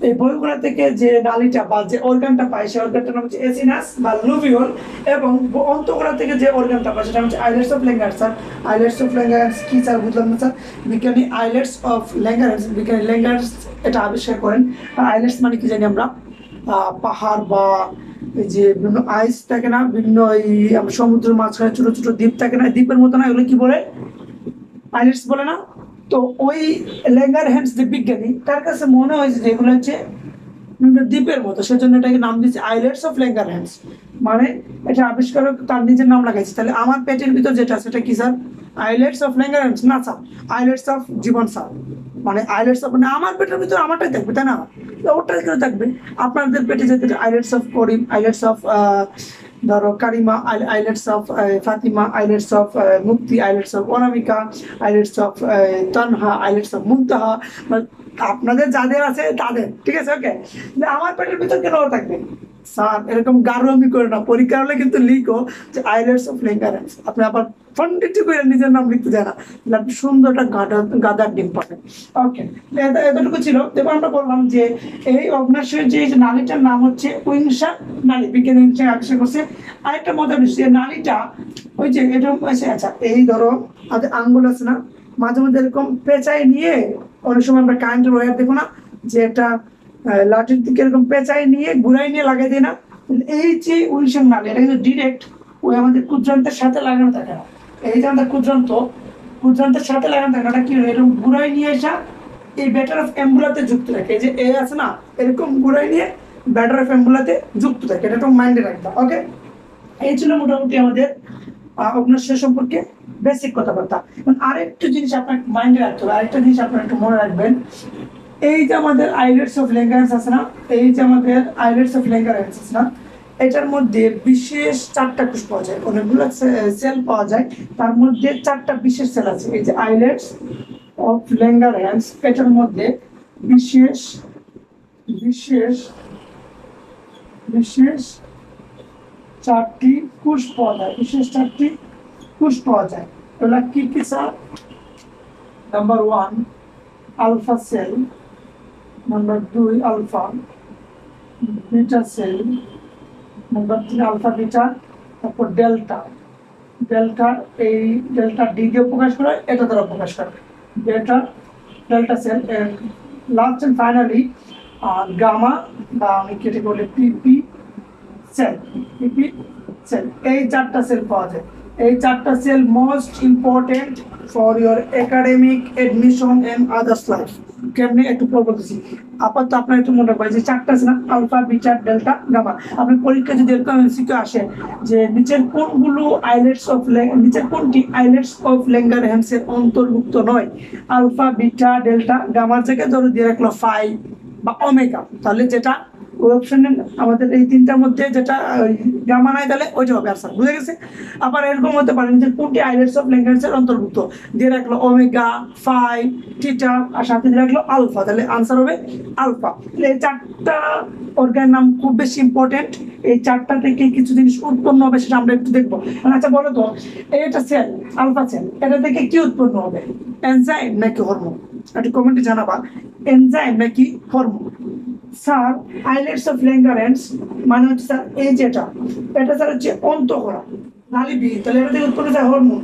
এই বহিঃকরা থেকে যে নালীটা বা যে অর্গানটা পাই, সেই অর্গানটার নাম হচ্ছে এসিনাস বা লুবিউল, এবং অন্তঃকরা থেকে যে অর্গানটা পাই সেটা হচ্ছে islets of Langerhans. Sir islets of Langerhans কি স্যার? বুঝলাম না স্যার। বিজ্ঞানী আইলেটস অফ ল্যাঙ্গারহ্যান্স, বিজ্ঞানী ল্যাঙ্গারহ্যান্স এটা আবিষ্কার করেন। আর আইলেটস মানে কি জানি আমরা? পাহাড় বা এই যে বিভিন্ন আইস থাকে না, বিভিন্ন এই সমুদ্রের মাঝখানে ছোট ছোট দ্বীপ থাকে না, দ্বীপের মতো না, এগুলো কি বলে? আইলেটস বলে না? তো ওই ল্যাঙ্গার হ্যান্ডস যে বিজ্ঞানী, তার কাছে মনে হয়েছে যে এগুলো হচ্ছে দ্বীপের মতো, সেজন্য এটাকে নাম দিয়েছে আইলেটস অফ ল্যাঙ্গারহ্যান্স। মানে এটা আবিষ্কারক তার নিজের নাম লাগাইছে। তাহলে আমার পেটের ভিতর যেটা, সেটা কি স্যার? আইলেটস অফ ল্যাঙ্গারহ্যান্স না স্যার, আইলেটস অফ জীবন স্যার। মানে আইলেটস অফ, মানে আমার পেটের ভিতর আমারটাই থাকবে, তাই না? ওটাই করে থাকবে। আপনাদের পেটে যেতে islets of Karim, islets of ধরো Karima, islets of Fatima, islets of Mukti, islets of Anamika, islets of Tanha, islets of Muntaha, আপনাদের যাদের আছে তাদের, ঠিক আছে? ওকে, আমার পেটের ভিতর কেন থাকবে স্যার? এরকম গারোমি করে না, পরীক্ষা হলে কিন্তু লিখো যে আইলেটস অফ ল্যাঙ্গারহ্যান্স। আপনি আবার পন্ডিত করে নিজের নাম লিখতে যায় না, তাহলে আপনি সুন্দর একটা গাদার ডিম পাবেন। ওকে, এতটুকু ছিল। এবার আমরা বললাম যে এই অগ্নাশয়ের যে নালীটার নাম হচ্ছে উইংসা নালী, বিজ্ঞানী উইংসা আবিষ্কার করছে। আরেকটা মজার বিষয়, নালীটা ওই যে এরকম আছে। আচ্ছা, এই ধরো আমাদের আঙ্গুল আছে না, মাঝে মধ্যে এরকম পেঁচায় নিয়ে, অনেক সময় আমরা কারেন্টের ওয়্যার দেখো না, যে একটা লাঠির দিকে এরকম পেঁচায় নিয়ে ঘুরাই নিয়ে লাগাই দিই না, এই যে উইংসাং নালী, এটা কিন্তু ডিরেক্ট ওই আমাদের ক্ষুদ্রান্তের সাথে লাগানো থাকে না। এই যে আমাদের ক্ষুদ্রান্তের সাথে লাগানো থাকে, ওটা কি এরকম ঘুরাই নিয়ে আসা এই ব্যাটার অফ অ্যাম্বুলাতে যুক্ত থাকে। এই যে এ আছে না, এরকম ঘুরাই নিয়ে ব্যাটার অফ অ্যাম্বুলাতে যুক্ত থাকে, এটা একটু মাইন্ডে রাখবা। ওকে, এই ছিল মোটামুটি আমাদের অগ্নাশয় সম্পর্কে বেসিক কথাবার্তা। আরেকটা জিনিস আপনার মাইন্ডে রাখতে হবে, আরেকটা জিনিস আপনার একটু মনে রাখবেন। এই যে আমাদের আইলেটস অফ ল্যাঙ্গারহ্যান্স আছে না, এই যে আমাদের আইলেটস অফ ল্যাঙ্গারহ্যান্স আছে না, এটার মধ্যে বিশেষ 4টা কোষ পাওয়া যায়, অনেকগুলো সেল পাওয়া যায়, তার মধ্যে 4টা বিশেষ সেল আছে। এই যে আইলেটস অফ ল্যাঙ্গারহ্যান্স, এটার মধ্যে বিশেষ বিশেষ বিশেষ 4টি কোষ পাওয়া যায়, বিশেষ 4টি কোষ পাওয়া যায়। এগুলা কি কি sir? Number 1 alpha cell, number 2 alpha, beta cell, number 3 alpha beta, তারপর ডেল্টা। ডেল্টা, এই ডেল্টা ডি দিয়ে প্রকাশ করে, এটা দ্বারা প্রকাশ করে delta, delta cell. Last and finally gamma, বা আমি কেটে বলি পিপি সেল, পিপি সেল। এই 4টা সেল পাওয়া যায়। এই 4টা cell most important for your academic admission and others life. কেমনি একটু পর বলতেছি। আপাতত আপনার একটু মনে রাখবেন যে 4টা আছে না, আলফা বিটা ডেল্টা গামা। আপনার পরীক্ষা যদি এরকম এমসিকিউ আসে যে নিচের কোনগুলো আইলেটস অফ নিচের কোনটি আইলেটস অফ ল্যাঙ্গারহ্যান্স এর অন্তর্ভুক্ত নয়, আলফা বিটা ডেল্টা গামার জায়গায় ধরো দিয়ে রাখলো ফাই বা ওমেগা, তাহলে যেটা অপশনে আমাদের এই 3টার মধ্যে যেটা গামা নাই, তাহলে ওইটা হবে আনসার। বুঝে গেছে? আবার এরকম হতে পারেন যে কোনটি আইলেটস অফ ল্যাঙ্গারহ্যান্স এর অন্তর্ভুক্ত, দিয়ে রাখলো ওমেগা, ফাই, থিটা, আর সাথে দিয়ে রাখলো আলফা, তাহলে আনসার হবে আলফা। এই 4টা অর্গানের নাম খুব বেশি ইম্পর্টেন্ট। এই 4টা থেকে কিছু জিনিস উৎপন্ন হবে, সেটা আমরা একটু দেখবো। আচ্ছা বলো তো, এটা সেল, আলফা সেল, এটা থেকে কি উৎপন্ন হবে? এনজাইম নাকি হরমোন? একটু কমেন্টে জানাবা, এনজাইম নাকি hormone? Sir islets of Langerhans মানে হচ্ছে স্যার এই যেটা, এটা স্যার হচ্ছে অন্তঃকরা নালীবিহীন, তাহলে এটা থেকে উৎপন্ন হয় হরমোন।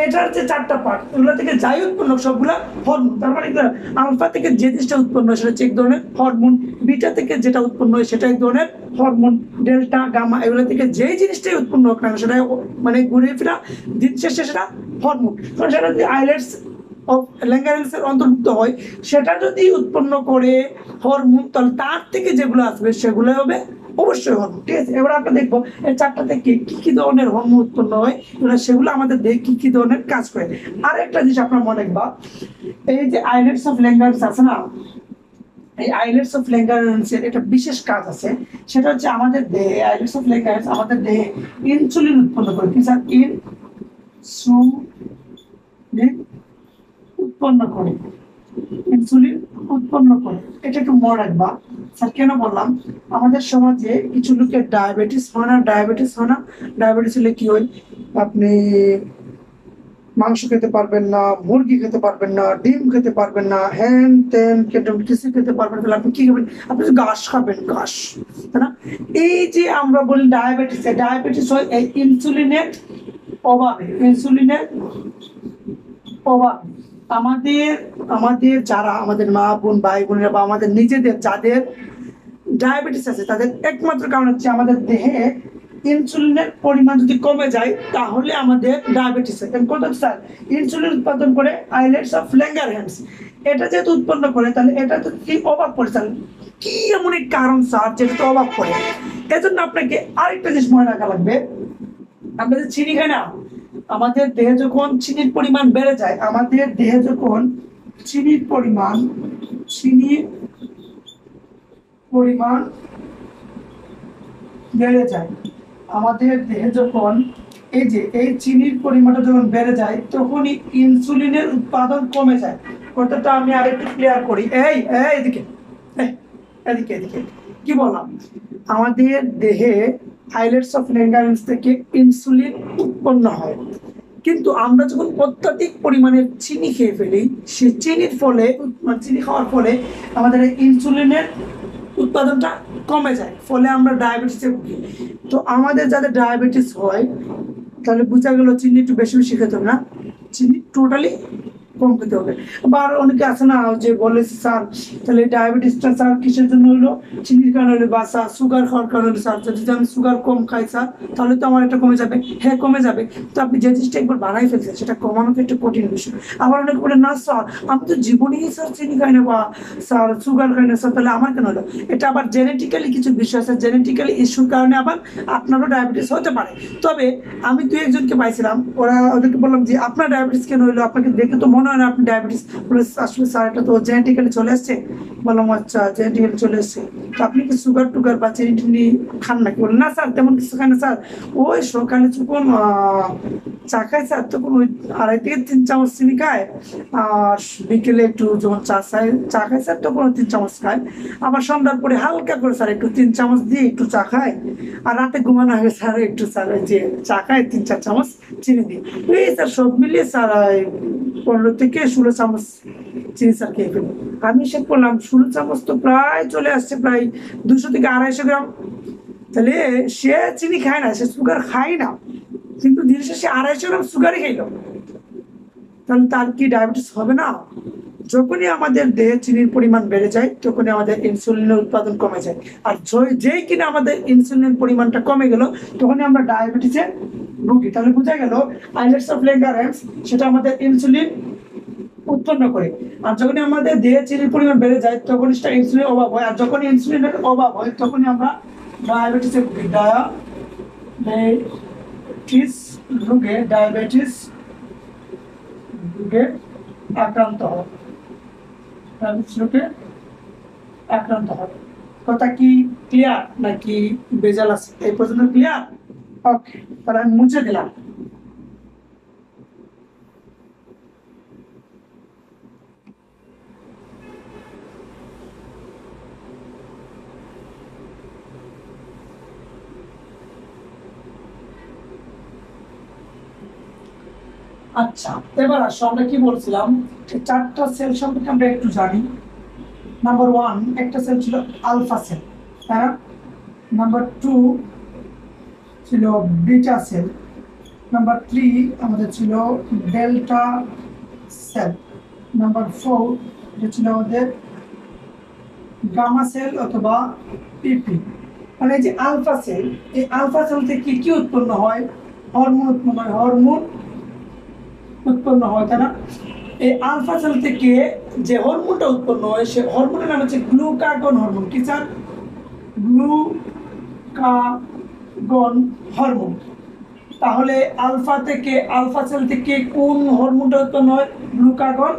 এটার যে 4টা পার্ট, এগুলো থেকে যাই উৎপন্ন সবগুলা হরমোন। তার মানে আলফা থেকে যে জিনিসটা উৎপন্ন হয় সেটা হচ্ছে এক ধরনের হরমোন, বিটা থেকে যেটা উৎপন্ন হয় সেটা এক ধরনের হরমোন, ডেল্টা গামা এগুলো থেকে যেই জিনিসটাই উৎপন্ন হোক না সেটা মানে ঘুরে ফিরা দিন শেষে সেটা হরমোন। কারণ সেটা যদি আইলেটস অফ ল্যাঙ্গারহ্যান্স এর অন্তর্ভুক্ত হয়, সেটা যদি উৎপন্ন করে হরমোন, তাহলে তার থেকে যেগুলো আসবে সেগুলো হবে অবশ্যই হরমোন। ঠিক আছে, এবার আমরা দেখবো এই 4টা থেকে কি কি ধরনের হরমোন উৎপন্ন হয়, সেগুলো আমাদের দেহে কি কি ধরনের কাজ করে। আর একটা জিনিস আপনার মনে রাখবা, এই যে আইলেটস অফ ল্যাঙ্গারহ্যান্স আছে না, এই আইলেটস অফ ল্যাঙ্গারহ্যান্স এর একটা বিশেষ কাজ আছে, সেটা হচ্ছে আমাদের দেহে আইলেটস অফ ল্যাঙ্গারহ্যান্স আমাদের দেহে ইনসুলিন উৎপন্ন করে। কি স্যার? ইনসুলিন উৎপন্ন করে, ইনসুলিন উৎপন্ন করে। এটা একটু মনে রাখবা। স্যার কেন বললাম, আমাদের সমাজে কিছু লোকের ডায়াবেটিস হয় না, ডায়াবেটিস হয় না, ডায়াবেটিস হলে কি হয়, আপনি মাংস খেতে পারবেন না, মুরগি খেতে পারবেন না, ডিম খেতে পারবেন না, হ্যান ত্যান কিছু খেতে পারবেন, তাহলে আপনি কি খাবেন? আপনি ঘাস খাবেন, ঘাস, তাই না? এই যে আমরা বলি ডায়াবেটিস, ডায়াবেটিস হয় এই ইনসুলিনের অভাবে, ইনসুলিনের অভাব। আমাদের আমাদের যারা আমাদের মা বোন ভাই বোনেরা বা আমাদের নিজেদের ডায়াবেটিস আছে তাদের একমাত্র কারণ হচ্ছে আমাদের দেহে ইনসুলিনের পরিমাণ যদি কমে যায় তাহলে আমাদের ডায়াবেটিস হয়। কত স্যার ইনসুলিন উৎপাদন করে আইলেটস অফ ল্যাঙ্গারহ্যান্স, এটা যেহেতু উৎপন্ন করে তাহলে এটা তো কি অভাব পড়ে স্যার, কি এমন এক কারণ স্যার যেটা তো অভাব পড়ে। এজন্য আপনাকে আরেকটা জিনিস মনে রাখা লাগবে, আমরা যে চিনি খাই না, আমাদের দেহে যখন চিনির পরিমাণ বেড়ে যায়, আমাদের দেহে যখন চিনির পরিমাণ বেড়ে যায়, আমাদের দেহে যখন এই চিনির পরিমাণটা যখন বেড়ে যায় তখনই ইনসুলিনের উৎপাদন কমে যায়। কথাটা আমি আরেকটু ক্লিয়ার করি। এদিকে এদিকে এদিকে কি বললাম, আমাদের দেহে আইলেটস অফ ল্যাঙ্গারহ্যান্স থেকে ইনসুলিন উৎপন্ন হয়, কিন্তু আমরা যখন অত্যাধিক পরিমাণের চিনি খেয়ে ফেলি, সেই চিনির ফলে চিনি খাওয়ার ফলে আমাদের ইনসুলিনের উৎপাদনটা কমে যায়, ফলে আমরা ডায়াবেটিসে ভুগি। তো আমাদের যাদের ডায়াবেটিস হয় তাহলে বোঝা গেল চিনি একটু বেশি বেশি খেতে হবে না, চিনি টোটালি কম খেতে হবে। আবার অনেকে আছে না যে বলে স্যার তাহলে ডায়াবেটিসটা স্যার কিসের জন্য হলো, চিনির কারণে হলো বা স্যার সুগার খাওয়ার কারণে হলো, স্যার যদি আমি সুগার কম খাই স্যার তাহলে তো আমার এটা কমে যাবে। হ্যাঁ কমে যাবে, তো আপনি যে জিনিসটা একবার বানাই ফেলছেন সেটা কমানো তো একটা কঠিন বিষয়। আবার অনেকে বলে না স্যার আমি তো জীবনেই স্যার চিনি খাই না বা স্যার সুগার খাই না স্যার, তাহলে আমার কেন হলো? এটা আবার জেনেটিক্যালি কিছু বিষয় আছে, জেনেটিক্যালি ইস্যুর কারণে আবার আপনারও ডায়াবেটিস হতে পারে। তবে আমি দু একজনকে পাইছিলাম, ওদেরকে বললাম যে আপনার ডায়াবেটিস কেন হলো, আপনাকে দেখে তো মনে হয় না আপনি ডায়াবেটিস, বলে আসলে স্যার এটা তো জেনেটিক্যালি চলে আসছে। বললাম আচ্ছা জেনেটিক্যালি চলে আসছে, তো আপনি কি সুগার টুগার বা চিনি টিনি খান নাকি? বলেন না স্যার তেমন কিছু খায় না স্যার, ওই সকালে যখন চা খায় স্যার তখন ওই 2.5 থেকে 3 চামচ চিনি খায়, আর বিকেলে একটু যখন চা খায় স্যার তখন 3 চামচ খায়, আবার সন্ধ্যার পরে হালকা করে স্যার একটু 3 চামচ দিয়ে একটু চা খায়, আর রাতে ঘুমানো আগে স্যার একটু স্যার ওই যে চা খায় 3-4 চামচ চিনি দিয়ে। এই স্যার সব মিলিয়ে স্যার 15 থেকে 16 চামচ চিনি স্যার খেয়ে ফেলি। আমি হিসেব করলাম 16 চামচ তো প্রায় চলে আসছে প্রায় 200 থেকে 250 গ্রাম। তাহলে সে চিনি খায় না, সে সুগার খায় না, কিন্তু দিন শেষে 250 গ্রাম সুগারই খাইল, তাহলে তার কি ডায়াবেটিস হবে না? যখনই আমাদের দেহে চিনির পরিমাণ বেড়ে যায় তখনই আমাদের ইনসুলিনের উৎপাদন কমে যায়, আর যেই কিনা আমাদের ইনসুলিনের পরিমাণটা কমে গেল তখনই আমরা ডায়াবেটিসে ভুগি। তাহলে বোঝা গেল আইলেটস অফ ল্যাঙ্গারহ্যান্স সেটা আমাদের ইনসুলিন উৎপন্ন করে, আর যখনই আমাদের দেহে চিনির পরিমাণ বেড়ে যায় তখন সেটা ইনসুলিনের অভাব হয়, আর যখন ইনসুলিনের অভাব হয় তখনই আমরা ডায়াবেটিসে ভুগি। ডায়াবেটিস রোগে আক্রান্ত হয়, কথা কি ক্লিয়ার নাকি বেজাল আছে? এই পর্যন্ত ক্লিয়ার? ওকে, তাহলে আমি মুছে দিলাম। আচ্ছা এবার আসো, আমরা কি বলছিলাম, 4টা সেল সম্পর্কে আমরা একটু জানি। নাম্বার 1 একটা সেল ছিল আলফা সেল, হ্যাঁ। নাম্বার 2 ছিল বিটা সেল। নাম্বার 3 আমাদের ছিল ডেল্টা সেল। নাম্বার 4 এটা ছিল আমাদের গামা সেল অথবা পিপি। মানে যে আলফা সেল, এই আলফা সেল থেকে কি উৎপন্ন হয়? হরমোন উৎপন্ন হয়, তাই না? এই আলফা সেল থেকে যে হরমোনটা উৎপন্ন হয় সে হরমোনের নাম হচ্ছে গ্লুকাগন হরমোন। কি স্যার? Glucagon hormone. তাহলে আলফা সেল থেকে কোন হরমোনটা উৎপন্ন হয়? Glucagon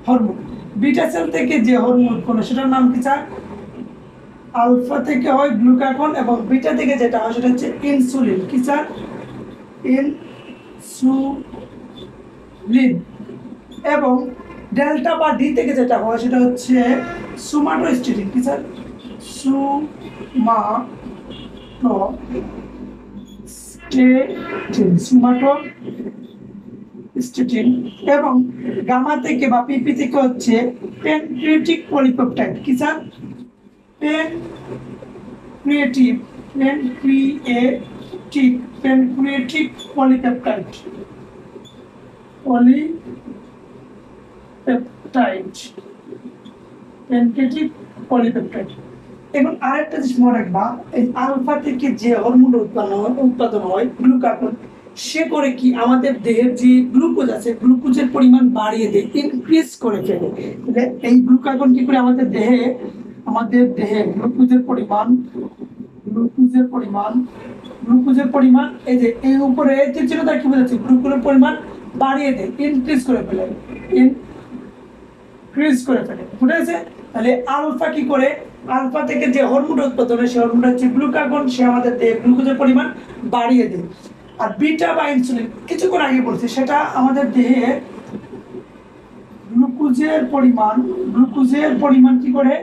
hormone. বিটা সেল থেকে যে হরমোন উৎপন্ন সেটার নাম কি স্যার? আলফা থেকে হয় গ্লুকাগন এবং বিটা থেকে যেটা হয় সেটা হচ্ছে ইনসুলিন। কি স্যার? ইনসুলিন। এবং ডেল্টা বা ডি থেকে যেটা হয় সেটা হচ্ছে সোমাটোস্টেটিন। কি স্যার? সোমাটোস্টেটিন। এবং গামা থেকে বা পিপি থেকে হচ্ছে প্যানক্রিয়াটিক পলিপেপটাইড। কি sir? Pancreatic polypeptide. Pancreatic polypeptide. এখন আরেকটা জিনিস মনে রাখবা, এই আলফা থেকে যে হরমোন উৎপাদন হয় গ্লুকাগন, সে করে কি আমাদের দেহের যে গ্লুকোজ আছে গ্লুকোজের পরিমাণ বাড়িয়ে দেয়, ইনক্রিজ করে ফেলে। তাহলে এই গ্লুকাগন কি করে আমাদের দেহে গ্লুকোজের পরিমাণ এই যে এই উপরে যে চিহ্নটা কি বোঝাচ্ছে, গ্লুকোজের পরিমাণ বাড়িয়ে দেয়, ইনক্রিজ করে ফেলে, ইনক্রিজ করে ফেলে, বুঝা গেছে? তাহলে আলফা কি করে, আলফা থেকে যে হরমোনটা উৎপাদন হয় সেই হরমোনটা হচ্ছে গ্লুকাগন, সে আমাদের দেহে গ্লুকোজের পরিমাণ বাড়িয়ে দেয়। আর বিটা বা ইনসুলিন কিছুক্ষণ আগে বলছি, সেটা আমাদের দেহে গ্লুকোজের পরিমাণ কি করে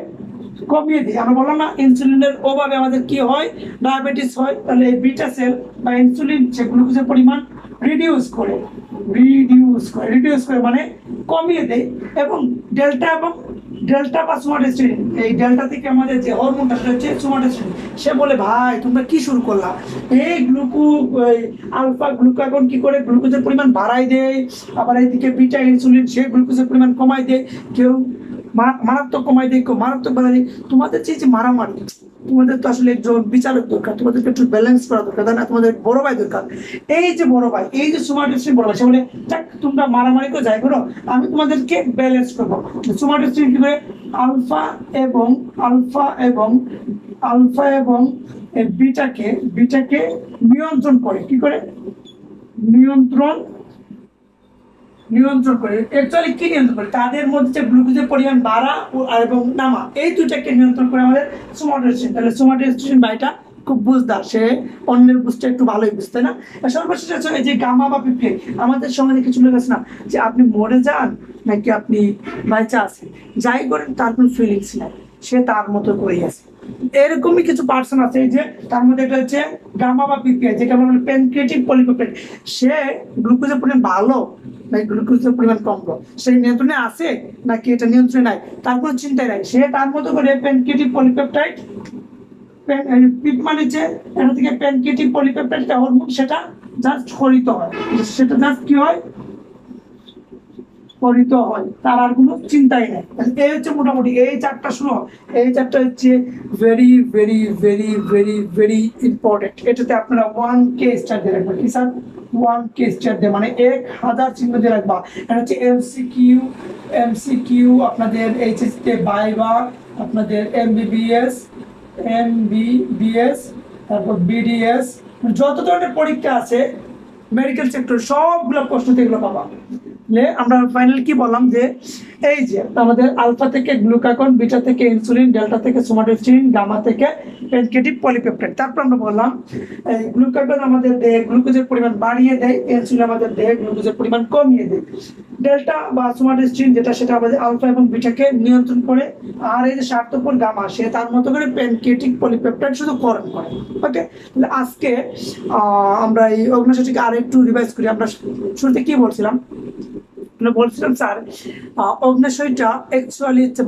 কমিয়ে দিই। আমরা বললাম না ইনসুলিনের অভাবে আমাদের কি হয়, ডায়াবেটিস হয়। তাহলে এই বিটা সেল বা ইনসুলিন সে গ্লুকোজের পরিমাণ রিডিউস করে মানে কমিয়ে দেয়। এবং ডেল্টা বা সোমাটোস্টেরন, এই ডেল্টা থেকে আমাদের যে হরমোনটা সেটা হচ্ছে সোমাটোস্টেরন, সে বলে ভাই তোমরা কি শুরু করলা, এই আলফা গ্লুকাগন কি করে গ্লুকোজের পরিমাণ বাড়াই দেয়, আবার এইদিকে বিটা ইনসুলিন সে গ্লুকোজের পরিমাণ কমাই দেয়, কেউ মারাত্মক কমাই দেয়, কেউ মারাত্মক বাড়াই দেয়। তোমাদের যে মারামারি, তোমাদের তো আসলে একজন বিচারক দরকার, তোমাদেরকে একটু ব্যালেন্স করা দরকার, তাই না? তোমাদের বড় ভাই দরকার। এই যে বড় ভাই, এই যে সোমাটোস্টেরন বড় ভাই, সে বলে যাক তোমরা মারামারি করে যাই করো, আমি তোমাদেরকে ব্যালেন্স করবো। সোমাটোস্টেরন কি করে আলফা এবং আলফা এবং আলফা এবং বিটাকে নিয়ন্ত্রণ করে, কি করে নিয়ন্ত্রণ করে। অ্যাকচুয়ালি কি নিয়ন্ত্রণ করে, তাদের মধ্যে যে গ্লুকোজের পরিমাণ বাড়া এবং নামা, এই দুইটাকে নিয়ন্ত্রণ করে আমাদের সোমাটোস্টেরন। তাহলে সোমাটোস্টেরন ভাইটা খুব বুঝদার, সে অন্যের বুঝতে একটু ভালোই বুঝতে না। সর্বশেষ আছে এই যে গামা বা পিঁপড়ে, আমাদের সমাজে কিছু লোক আছে না, যে আপনি মরে যান নাকি আপনি বাইচা আছেন, যাই করেন তার কোনো ফিলিংস নাই, সে তার মতো করেই আছে। এরকমই কিছু পার্সন আছে যে তার মধ্যে একটা হচ্ছে গামা বা পিপিআই, যেটা আমরা বলি প্যানক্রিয়াটিক পলিপেপটাইড। সে গ্লুকোজের পরিমাণ ভালো নাকি গ্লুকোজের পরিমাণ কমলো, সে নিয়ন্ত্রণে আছে নাকি এটা নিয়ন্ত্রণে নাই, তার কোনো চিন্তাই নাই। সে তার মতো করে প্যানক্রিয়াটিক পলিপেপটাইড, মানে যে এটা থেকে প্যানক্রিয়াটিক পলিপেপটাইড হরমোন সেটা জাস্ট স্খলিত হয়, সেটা জাস্ট কি হয় পরিত হয়, তার আর কোনো চিন্তাই নেই। এই হচ্ছে মোটামুটি এই চারটা শুনো, এই চারটা হচ্ছে very very very very very important. এটাতে আপনারা 1K স্টার দিয়ে রাখবেন, কি স্যার 1K স্টার দিয়ে মানে 1000 চিহ্ন দিয়ে রাখবা। এটা হচ্ছে এমসিকিউ আপনাদের এইচএসসি ভাইভা, আপনাদের এমবিবিএস, তারপর বিডিএস, যত ধরনের পরীক্ষা আছে মেডিকেল সেক্টর সবগুলো প্রশ্ন এগুলো পাবা। আমরা ফাইনাল কি বললাম যে এই যে আমাদের আলফা থেকে গ্লুকাগন, বিটা থেকে ইনসুলিন, ডেল্টা থেকে সোমাটোস্টেরন, গামা থেকে প্যানক্রিয়াটিক পলিপেপটাইড। তারপর আমরা বললাম এই গ্লুকাগন আমাদের দেহে গ্লুকোজের পরিমাণ বাড়িয়ে দেয়, ইনসুলিন আমাদের দেহে গ্লুকোজের পরিমাণ কমিয়ে দেয়। ডেল্টা বা সোমাটোস্টেরন যেটা, সেটা আমাদের আলফা এবং বিটাকে নিয়ন্ত্রণ করে। আর এই যে স্বার্থপর গামা, সে তার মতো করে প্যানক্রিয়াটিক পলিপেপটাইড শুধু করণ করে। ওকে, তাহলে আজকে আমরা এই অগ্নাশয়টিকে আর একটু রিভাইজ করি। আমরা শুরুতে কি বলছিলাম, বলছিলাম স্যার অগ্নাশয়টা অ্যাকচুয়ালি হচ্ছে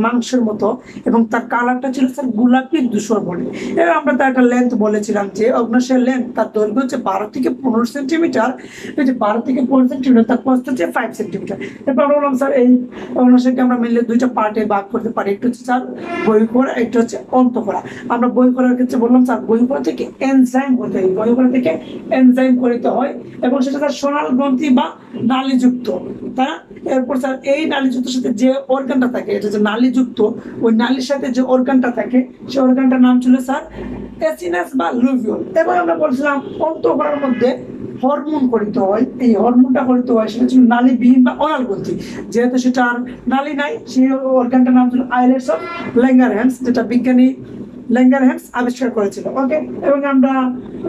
মাংসের মতো, এবং তার কালারটা ছিল স্যার গোলাপি ধূসর বলে। এবং আমরা তার একটা লেন্থ বলেছিলাম যে অগ্নাশয়ের লেন্থ, তার দৈর্ঘ্য হচ্ছে 12 থেকে 15 সেন্টিমিটার, এই যে 12 থেকে 15 সেন্টিমিটার, তার প্রস্থ হচ্ছে 5 সেন্টিমিটার। এরপর আমরা বললাম স্যার এই অগ্নাশয়কে আমরা মিলে দুইটা পার্টে ভাগ করতে পারি, একটা হচ্ছে স্যার বহিঃখোরা, একটা হচ্ছে অন্তঃখোরা। আমরা বহিঃখোরার ক্ষেত্রে বললাম স্যার বহিঃখোরা থেকে এনজাইম করতে হয়, বহিঃখোরা থেকে এনজাইম করিতে হয়, এবং সেটা স্যার সোনাল গ্রন্থি বা নালীযুক্ত, তাই না? এরপর স্যার এই নালীযুক্তের সাথে যে অর্গানটা থাকে, এটা যে নালীযুক্ত, ওই নালীর সাথে যে অর্গানটা থাকে সেই অর্গানটার নাম ছিল স্যার অ্যাসিনাস বা লুভিউল। এবং আমরা বলছিলাম অন্তঃখোরার মধ্যে হরমোন করিত হয়, এই হরমোনটা করিত হয় সেটা ছিল নালীবিহীন বা অনাল গ্রন্থি। যেহেতু সেটা আর নালী নাই, সেই অর্গানটার নাম ছিল আইলেটস অফ ল্যাঙ্গারহ্যান্স, যেটা বিজ্ঞানী ল্যাঙ্গারহ্যান্স আবিষ্কার করেছিল। ওকে, এবং আমরা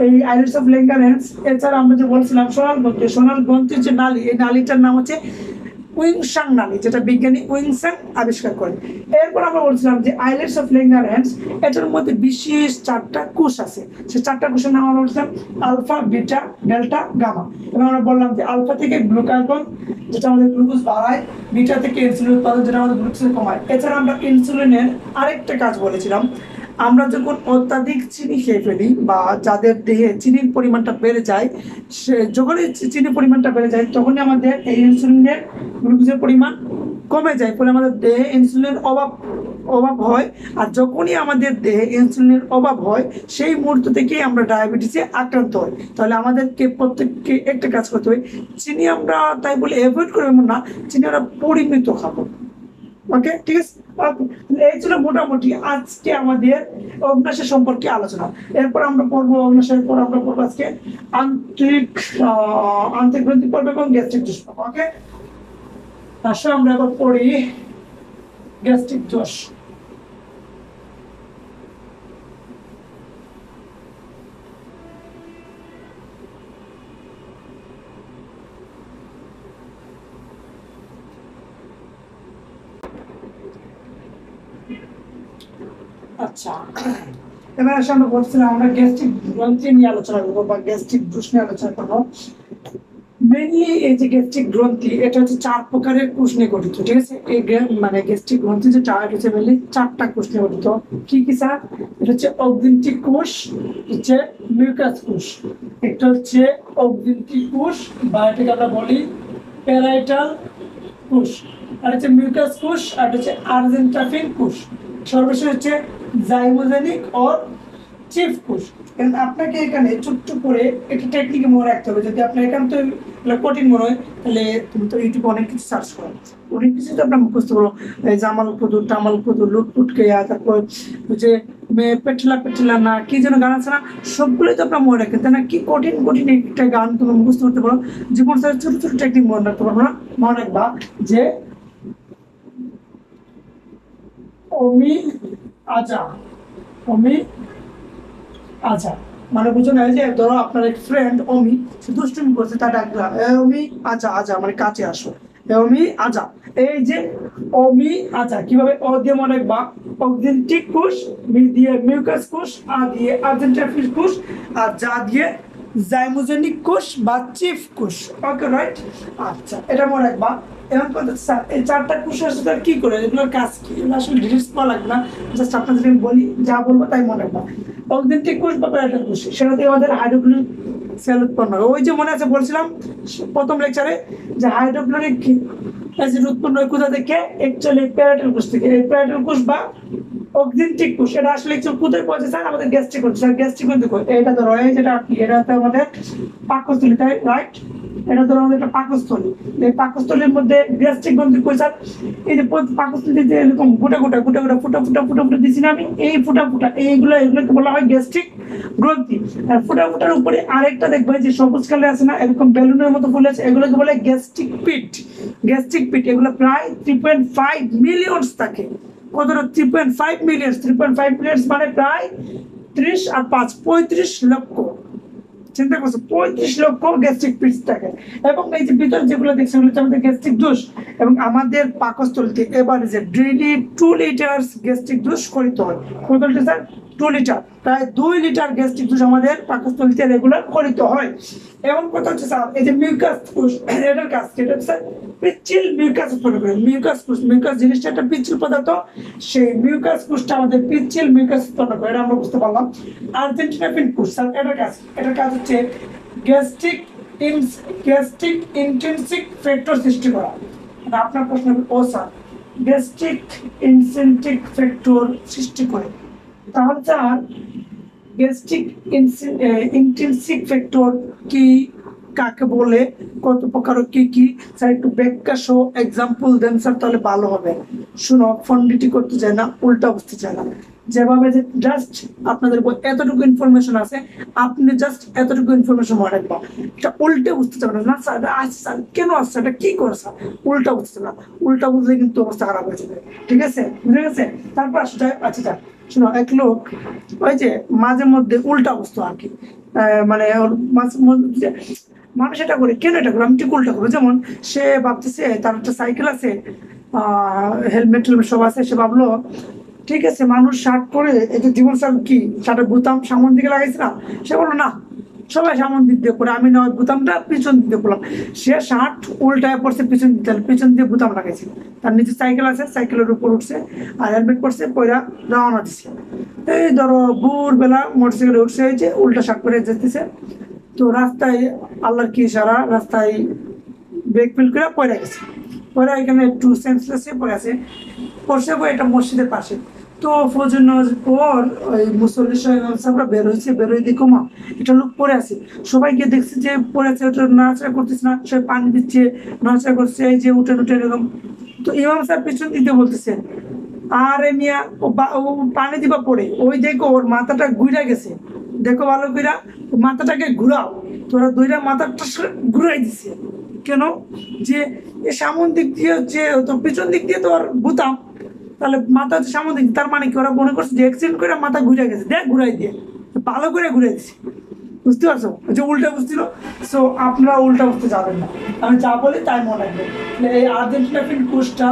এই আইলেটস অফ ল্যাঙ্গারহ্যান্স এছাড়া আমরা যে বলছিলাম সোনাল গ্রন্থির যে নালী, এই নালীটার নাম হচ্ছে উইংসাং নালী, যেটা বিজ্ঞানী উইংসাং আবিষ্কার করেন। এরপর আমরা বলছিলাম যে আইলেটস অফ ল্যাঙ্গারহ্যান্স, এটার মধ্যে বিশেষ 4টা কোষ আছে। সেই 4টা কোষের নাম আমরা বলছিলাম আলফা, বিটা, ডেল্টা, গামা। এবং আমরা বললাম যে আলফা থেকে গ্লুকাগন, যেটা আমাদের গ্লুকোজ বাড়ায়, বিটা থেকে ইনসুলিন উৎপাদন, যেটা আমাদের গ্লুকোজ কমায়। এছাড়া আমরা ইনসুলিনের আরেকটা কাজ বলেছিলাম, আমরা যখন অত্যাধিক চিনি খেয়ে ফেলি বা যাদের দেহে চিনির পরিমাণটা বেড়ে যায়, সে যখনই চিনির পরিমাণটা বেড়ে যায় তখনই আমাদের এই ইনসুলিনের গ্লুকোজের পরিমাণ কমে যায়, ফলে আমাদের দেহে ইনসুলিনের অভাব অভাব হয়। আর যখনই আমাদের দেহে ইনসুলিনের অভাব হয় সেই মুহূর্ত থেকেই আমরা ডায়াবেটিসে আক্রান্ত হই। তাহলে আমাদেরকে প্রত্যেককে একটা কাজ করতে হবে, চিনি আমরা তাই বলে অ্যাভয়েড করে এমন না, চিনি আমরা পরিমিত খাবো। ওকে, ঠিক আছে। এই ছিল মোটামুটি আজকে আমাদের অগ্নাশয় সম্পর্কে আলোচনা। এরপর আমরা পড়বো অগ্নাশয়ের পর আমরা পড়বো আজকে আন্তরিক আন্তঃগ্রন্থি পর্ব এবং গ্যাস্ট্রিক দোষ। ওকে, আসলে আমরা এবার পড়ি গ্যাস্ট্রিক দোষ। আচ্ছা, এবার আসলে আমরা বলছিলাম আমরা গ্যাস্ট্রিক গ্রন্থি নিয়ে আলোচনা করবো বা গ্যাস্ট্রিক দোষ নিয়ে আলোচনা করবো। মেইনলি এই যে গ্যাস্ট্রিক গ্রন্থি, এটা হচ্ছে 4 প্রকারের কোষ নিয়ে গঠিত, ঠিক আছে। এই মানে গ্যাস্ট্রিক গ্রন্থি যে হচ্ছে মেইনলি 4টা কোষ নিয়ে গঠিত। কি কি স্যার? এটা হচ্ছে অগ্ন্থিক কোষ, হচ্ছে মিউকাস কোষ, একটা হচ্ছে অগ্ন্থিক কোষ বা এটাকে আমরা বলি প্যারাইটাল কোষ, আর হচ্ছে মিউকাস কোষ, আর হচ্ছে আর্জেন্টাফিন কোষ, সর্বশেষ হচ্ছে জাইমোজেনিক অর চিফ কোষ। আপনাকে এখানে ছোট্ট করে একটা টেকনিক মনে রাখতে হবে। যদি আপনার এখান তো কঠিন মনে হয় তাহলে তুমি তো ইউটিউবে অনেক কিছু সার্চ করো, অনেক কিছু তো আপনার মুখস্থ করো, এই জামাল কুদুর টামাল কুদুর লুটপুট কেয়া, তারপর যে মেয়ে পেটলা পেটলা না কি যেন গান আছে না, সবগুলোই তো আপনার মনে রাখেন, তাই না? কি কঠিন কঠিন একটা গান তুমি মুখস্থ করতে পারো, জীবন স্যার ছোট ছোট টেকনিক মনে রাখতে পারবো না। মনে রাখবা যে অমি আজা, অমি আচ্ছা, মানে বুঝো না, যে ধরো আপনার এক ফ্রেন্ড অমি, সে দুষ্টুমি করছে, তা ডাকলা অমি আজা আজা, মানে কাছে আসো, অমি আজা। এই যে অমি আজা কিভাবে অ দিয়ে মনে রাখবা, অগ্ন্থিক কোষ, মি দিয়ে মিউকাস কোষ, আ দিয়ে আর্জেন্টাফিন কোষ, আর যা দিয়ে জাইমোজেনিক কোষ বা চিফ কোষ। ওকে, রাইট। আচ্ছা, এটা মনে রাখবা। এখন কথা স্যার, এই 4টা কোষের সাথে কি করে, এগুলোর কাজ কি? এগুলো আসলে ডিটেলস পাওয়া লাগবে না, জাস্ট আপনাদের আমি বলি, যা বলবো তাই মনে রাখবা। অগ্ন্থিক কোষ বা প্যারাইটাল কোষ, সেটা দিয়ে আমাদের হাইড্রোক্লোরিক সেল উৎপন্ন হয়। ওই যে মনে আছে বলছিলাম প্রথম লেকচারে যে হাইড্রোক্লোরিক অ্যাসিড উৎপন্ন হয় কোথা থেকে? অ্যাকচুয়ালি প্যারাইটাল কোষ থেকে। এই প্যারাইটাল কোষ বা অগ্ন্থিক কোষ এটা আসলে অ্যাকচুয়ালি কোথায় পৌঁছে স্যার? আমাদের গ্যাস্ট্রিক কোষ। স্যার গ্যাস্ট্রিক কোষ দেখো, এটা ধরো এই যেটা কি, এটা হচ্ছে আমাদের পাকস্থলী, তাই রাইট? এটা ধরো আমাদের একটা পাকস্থলী, এই পাকস্থলীর মধ্যে গ্যাস্ট্রিক গ্রন্থি কই স্যার? এই যে পাকস্থলীতে এরকম গোটা গোটা গোটা গোটা ফুটা ফুটা ফুটা ফুটা দিছি না আমি, এই ফুটা ফুটা এইগুলোকে বলা হয় গ্যাস্ট্রিক গ্রন্থি। আর ফুটা ফুটার উপরে আরেকটা দেখবে যে সবুজ কালার আছে না, এরকম বেলুনের মতো ফুল আছে, এগুলোকে বলে গ্যাস্ট্রিক পিট। গ্যাস্ট্রিক পিট এগুলো প্রায় 3.5 মিলিয়ন থাকে। কতটা? 3.5 মিলিয়ন। 3.5 মিলিয়ন মানে প্রায় 30 আর 5 35 লক্ষ। চিন্তা করছো, 35 লক্ষ গ্যাস্ট্রিক পিটস থাকে। এবং এই যে ভিতরে যেগুলো দেখছি ওগুলো আমাদের গ্যাস্ট্রিক দোষ। এবং আমাদের পাকস্থলীতে এভারেজে ডেইলি 2 লিটার গ্যাস্ট্রিক দোষ করিতে হয়। কত লিটার স্যার? 2 লিটার, প্রায় 2 লিটার গ্যাস্ট্রিক দোষ আমাদের পাকস্থলীতে রেগুলার করিতে হয়। এবং কথা হচ্ছে স্যার, এই যে মিউকাস কোষ, এটার কাজ কি? এটা হচ্ছে পিচ্ছিল মিউকাস উৎপন্ন করে। মিউকাস কোষ, মিউকাস জিনিসটা একটা পিচ্ছিল পদার্থ, সেই মিউকাস কোষটা আমাদের পিচ্ছিল মিউকাস উৎপন্ন করে, এটা আমরা বুঝতে পারলাম। আর্জেন্টিনাফিন কোষ স্যার, এটার কাজ হচ্ছে গ্যাস্ট্রিক গ্যাস্ট্রিক ইনট্রিনসিক ফ্যাক্টর সৃষ্টি করা। মানে আপনার প্রশ্ন হবে, ও স্যার গ্যাস্ট্রিক ইনসেন্ট্রিক ফ্যাক্টর সৃষ্টি করে, তাহলে স্যার গ্যাস্ট্রিক ইনট্রিনসিক ফ্যাক্টর কি, কাকে বলে, কত প্রকার, কি কি স্যার একটু ব্যাখ্যা সহ এক্সাম্পল দেন স্যার, তাহলে ভালো হবে। শুনো, ফন্ডিটি করতে চায় না, উল্টা বুঝতে চায় না, যেভাবে যে জাস্ট আপনাদের এতটুকু ইনফরমেশন আছে, আপনি জাস্ট এতটুকু ইনফরমেশন মনে রাখবা, এটা উল্টে বুঝতে চাবে না স্যার, এটা আসছে স্যার, কেন আসছে, এটা কি করে স্যার, উল্টা বুঝতে না, উল্টা বুঝলে কিন্তু অবস্থা খারাপ হয়ে যাবে। ঠিক আছে, বুঝে গেছে? তারপর আসে যায়, আচ্ছা শোনো, এক লোক ওই যে মাঝে মধ্যে উল্টা বুঝতো আর কি, মানে ওর মাঝে মধ্যে মানুষ এটা করে, কেন এটা করে, আমি ঠিক উল্টা করবো। যেমন সে ভাবতেছে তার একটা সাইকেল আছে, হেলমেট টেলমেট সব আছে, সে ভাবলো ঠিক আছে মানুষ শার্ট পরে, এই যে জীবন স্যার কি শার্টের বোতাম সামনের দিকে লাগাইছে না, সে বললো না সবাই সামন দিক দিয়ে পড়ে, আমি নয় বোতামটা পিছন দিকে পড়লাম, সে শার্ট উল্টায় পড়ছে পিছন দিকে, পিছন দিয়ে বোতাম লাগাইছে, তার নিচে সাইকেল আছে, সাইকেলের উপর উঠছে আর হেলমেট পরছে, পয়রা রওনা দিছে। এই ধরো ভোরবেলা মোটরসাইকেলে উঠছে, হয়েছে উল্টা শার্ট করে যেতেছে, তো রাস্তায় আল্লাহর কি ইশারা, রাস্তায় ব্রেক ফেল করে পড়ে গেছে, পরে এখানে একটু সেন্সলেস পড়ে আছে, পড়ছে এটা মসজিদের পাশে। তো ফজর নামাজের পর ওই মুসল্লি সাহেবরা বের হয়েছে, বের হয়ে দেখো মা এটা লোক পড়ে আছে, সবাই গিয়ে দেখছে যে পড়ে আছে, ওটা নাড়াচাড়া করতেছে না, সবাই পানি দিচ্ছে, নাড়াচাড়া করছে, এই যে উঠে উঠে এরকম। তো ইমাম সাহেব পিছন দিতে বলতেছে, আরে মিয়া ও পানি দিবা পড়ে, ওই দেখো ওর মাথাটা ঘুরে গেছে, দেখো ভালো করে মাথাটাকে ঘুরাও, তোরা দুইটা মাথাটা ঘুরাই দিছে কেন, যে সামন দিক দিয়ে হচ্ছে তোর পিছন দিক দিয়ে তো আর বুতাম, তাহলে মাথা হচ্ছে সামন দিক, তার মানে কি ওরা মনে করছে যে অ্যাক্সিডেন্ট করে মাথা ঘুরে গেছে, দেখ ঘুরাই দিয়ে, ভালো করে ঘুরে দিছে, বুঝতে পারছো, যে উল্টা বুঝছিল। সো আপনারা উল্টা বুঝতে যাবেন না, আমি যা বলি তাই মনে রাখবেন। এই আর্জেন্টিনা কোর্সটা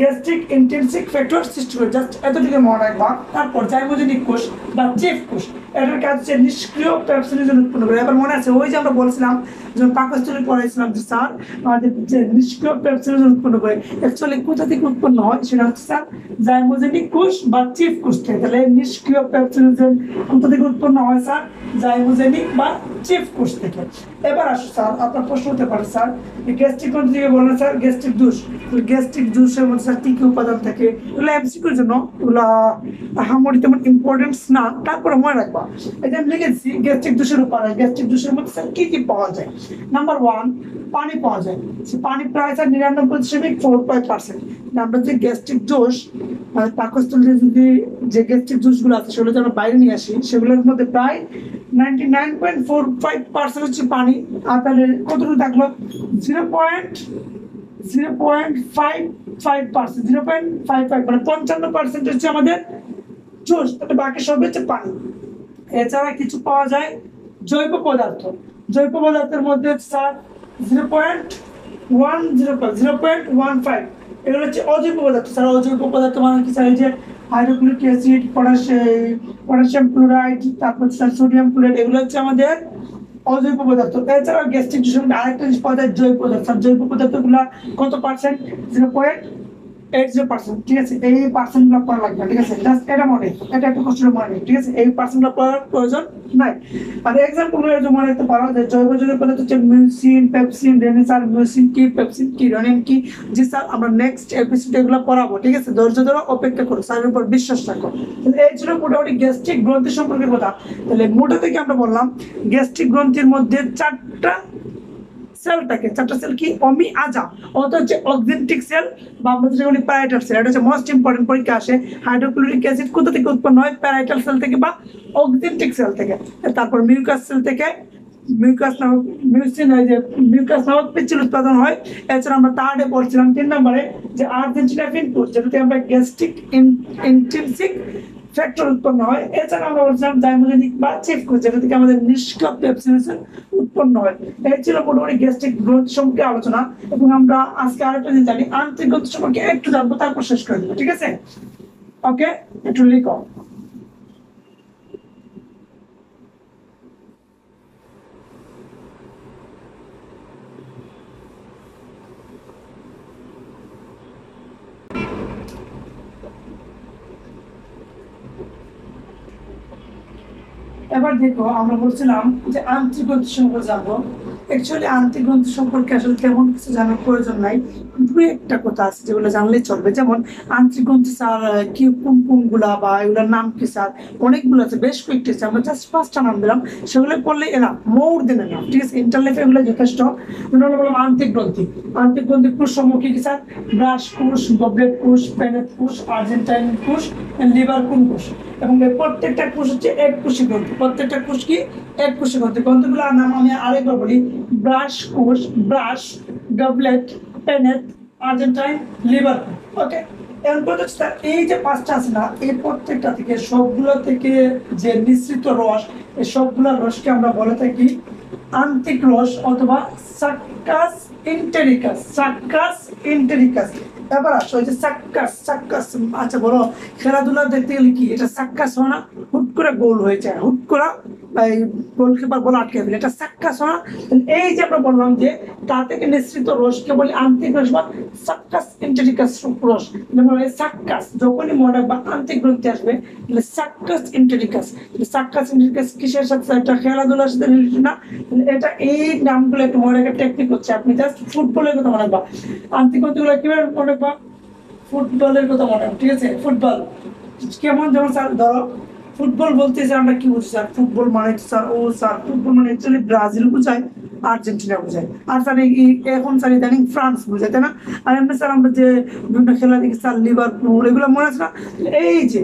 গ্যাস্ট্রিক ইন্টেনসিক ফ্যাক্টর সৃষ্টি করে, জাস্ট এতটুকু মনে রাখবা। তারপর জাইমোজেনিক কোষ বা চেফ কোষ, এটার কাজ হচ্ছে নিষ্ক্রিয় পেপসিনোজেন উৎপন্ন করে। এবার মনে আছে ওই যে আমরা বলছিলাম যখন পাকস্থলী পড়াইছিলাম যে স্যার আমাদের যে নিষ্ক্রিয় পেপসিনোজেন উৎপন্ন করে, অ্যাকচুয়ালি কোথা থেকে উৎপন্ন হয় সেটা হচ্ছে স্যার জাইমোজেনিক কোষ বা চেফ কোষ থেকে। তাহলে নিষ্ক্রিয় পেপসিনোজেন কোথা থেকে উৎপন্ন হয় স্যার, জাইমোজেনিক বা চেফ কোষ থেকে। এবার আসো স্যার আপনার প্রশ্ন হতে পারে স্যার গ্যাস্ট্রিক গ্রন্থি থেকে বলেন স্যার গ্যাস্ট্রিক জুস, গ্যাস্ট্রিক জুসের মধ্যে স্যার কি কি উপাদান থাকে, এগুলো এমসিকিউর জন্য, এগুলো আহামরি তেমন ইম্পর্টেন্স না, তারপরে মনে রাখবা। এটা আমি লিখেছি গ্যাস্ট্রিক জুসের উপাদান, গ্যাস্ট্রিক জুসের মধ্যে স্যার কি কি পাওয়া যায়। নাম্বার 1 পানি পাওয়া যায়, সে পানি প্রায় স্যার 99.45%। আমরা যে গ্যাস্ট্রিক জুস পাকস্থলীতে যদি যে গ্যাস্ট্রিক জুসগুলো আছে সেগুলো যদি আমরা বাইরে নিয়ে আসি, সেগুলোর মধ্যে প্রায় 99.45% হচ্ছে পানি। আর তাহলে কতটুকু থাকলো 0.055%, 0.55 মানে 55% হচ্ছে আমাদের জুস, তাহলে বাকি সব হচ্ছে পানি। এছাড়া কিছু পাওয়া যায় জৈব পদার্থ, জৈব পদার্থের মধ্যে স্যার 0.15, এগুলো হচ্ছে অজৈব পদার্থ। স্যার অজৈব পদার্থ মানে কি স্যার, এই যে হাইড্রোক্লোরিক অ্যাসিড, পটাশিয়াম ক্লোরাইড, তারপর স্যার সোডিয়াম ক্লোরাইড, এগুলো হচ্ছে আমাদের অজৈব পদার্থ। এছাড়াও গ্যাস্ট্রিক জুসের মধ্যে আরেকটা জিনিস পাওয়া যায় জৈব পদার্থ। জৈব পদার্থগুলো কত পার্সেন্ট, 0.80%, ঠিক আছে, এই পার্সেন্টগুলো পড়া লাগবে, ঠিক আছে, জাস্ট এটা মনে, এটা একটা কোশ্চেন মনে, ঠিক আছে, এই পার্সেন্টগুলো পড়ার প্রয়োজন নাই। আর এক্সাম্পল গুলো মনে রাখতে পারো যে জৈব যৌগিক পদার্থ হচ্ছে mucin, pepsin, renin. Sir mucin কি, পেপসিন কি, রেনিন কি, জি স্যার আমরা নেক্সট এপিসোডে এগুলো পড়াবো, ঠিক আছে, ধৈর্য ধরো, অপেক্ষা করো, স্যারের উপর বিশ্বাস রাখো। এই ছিল মোটামুটি গ্যাস্ট্রিক গ্রন্থি সম্পর্কে কথা। তাহলে মোটা থেকে আমরা বললাম গ্যাস্ট্রিক গ্রন্থির মধ্যে চারটা সেল থাকে, চারটা সেল কি, অমি আজা, অত হচ্ছে অক্সিনটিক সেল বা আমরা যেটা বলি প্যারাইটাল সেল, এটা হচ্ছে মোস্ট ইম্পর্টেন্ট, পরীক্ষা আসে। হাইড্রোক্লোরিক অ্যাসিড কোথা থেকে উৎপন্ন হয়, প্যারাইটাল সেল থেকে বা অক্সিনটিক সেল থেকে। তারপর মিউকাস সেল থেকে মিউকাস নামক মিউসিন হয়, যে মিউকাস নামক পিচ্ছিল উৎপাদন হয়। এছাড়া আমরা থার্ডে পড়ছিলাম 3 নম্বরে যে আর্জেন্টিনা ফিনকুস, যেটাতে আমরা গ্যাস্ট্রিক ইন্টেনসিক ফ্যাক্টর উৎপন্ন হয়। এছাড়া আমরা বলছিলাম জাইমোজেনিক বা চেফ কোষ, যেটা থেকে আমাদের নিষ্ক্রিয় পেপসিনোজেন উৎপন্ন হয়। এই ছিল মোটামুটি গ্যাস্ট্রিক গ্রন্থি সম্পর্কে আলোচনা। এবং আমরা আজকে আরেকটা জিনিস জানি, আন্তরিক গ্রন্থি সম্পর্কে একটু জানবো, তারপর শেষ করে দেবো, ঠিক আছে, ওকে, একটু লিখো। এবার দেখো আমরা বলছিলাম যে আন্তরিক গ্রন্থি সম্পর্কে জানবো। অ্যাকচুয়ালি আন্তরিক গ্রন্থি সম্পর্কে আসলে তেমন কিছু জানার প্রয়োজন নাই, দুই একটা কথা আছে যেগুলো জানলেই চলবে। যেমন আন্তরিক গ্রন্থি স্যার কি কোন কোনগুলা বা এগুলোর নাম কি স্যার, অনেকগুলো আছে, বেশ কয়েকটি আছে, আমরা জাস্ট 5টা নাম দিলাম, সেগুলো করলে এরা মোর দেন নাম, ঠিক আছে, ইন্টারনেটে এগুলো যথেষ্ট। বললাম আন্তরিক গ্রন্থি, আন্তরিক গ্রন্থি কোষ সমূহ কি কি স্যার, ব্রাশ কোষ, গবলেট কোষ, পেনেট কোষ, আর্জেন্টাইন কোষ, লিভার কোন কোষ। এবং প্রত্যেকটা কোষ হচ্ছে এক কোষী গ্রন্থি, প্রত্যেকটা কোষ কি এক কোষী গ্রন্থি। গ্রন্থিগুলোর নাম আমি আরেকবার বলি, ব্রাশ কোষ, ব্রাশ, গবলেট, পেনেট, আর্জেন্টাইন, লিভার। ওকে, এরপর হচ্ছে এই যে 5টা আছে না, এই প্রত্যেকটা থেকে সবগুলো থেকে যে নিঃসৃত রস, এই সবগুলো রসকে আমরা বলে থাকি আন্তিক রস অথবা সাক্কাস ইন্টেরিকাস, সাক্কাস ইন্টেরিকাস। এবার আসো এই যে সাক্কাস, সাক্কাস, আচ্ছা বলো খেলাধুলা দেখতে গেলে কি এটা সাক্কাস হয় না, হুট করে গোল হয়ে যায়, হুট করে এই গোলকিপার বল আটকে ফেলে, এটা সাক্কাস না। এই যে আমরা বললাম যে তা থেকে নিঃসৃত রসকে বলে আন্তিক রস বা সাক্কাস ইন্টেরিকাস রস। যেমন এই সাক্কাস যখনই মনে বা আন্তিক গ্রন্থি আসবে তাহলে সাক্কাস ইন্টেরিকাস, সাক্কাস ইন্টেরিকাস কিসের সাথে, এটা খেলাধুলার সাথে রিলেটেড না। এটা এই নামগুলো একটু মনে রাখার টেকনিক হচ্ছে, আপনি জাস্ট ফুটবলের কথা মনে রাখবা, আন্তিক গ্রন্থিগুলো কিভাবে মনে রাখবা, ফুটবলের কথা মনে রাখবা, ঠিক আছে। ফুটবল কেমন, যেমন স্যার ধরো ফুটবল বলতে যে আমরা কি বুঝি স্যার, ফুটবল মানে স্যার ও স্যার ফুটবল মানে অ্যাকচুয়ালি ব্রাজিল বোঝায়, আর্জেন্টিনা বোঝায়, আর স্যার এখন স্যার ইদানিং ফ্রান্স বোঝায়, তাই না। আর এমনি স্যার আমরা যে বিভিন্ন খেলা দেখি স্যার লিভারপুল এগুলো মনে আছে না। এই যে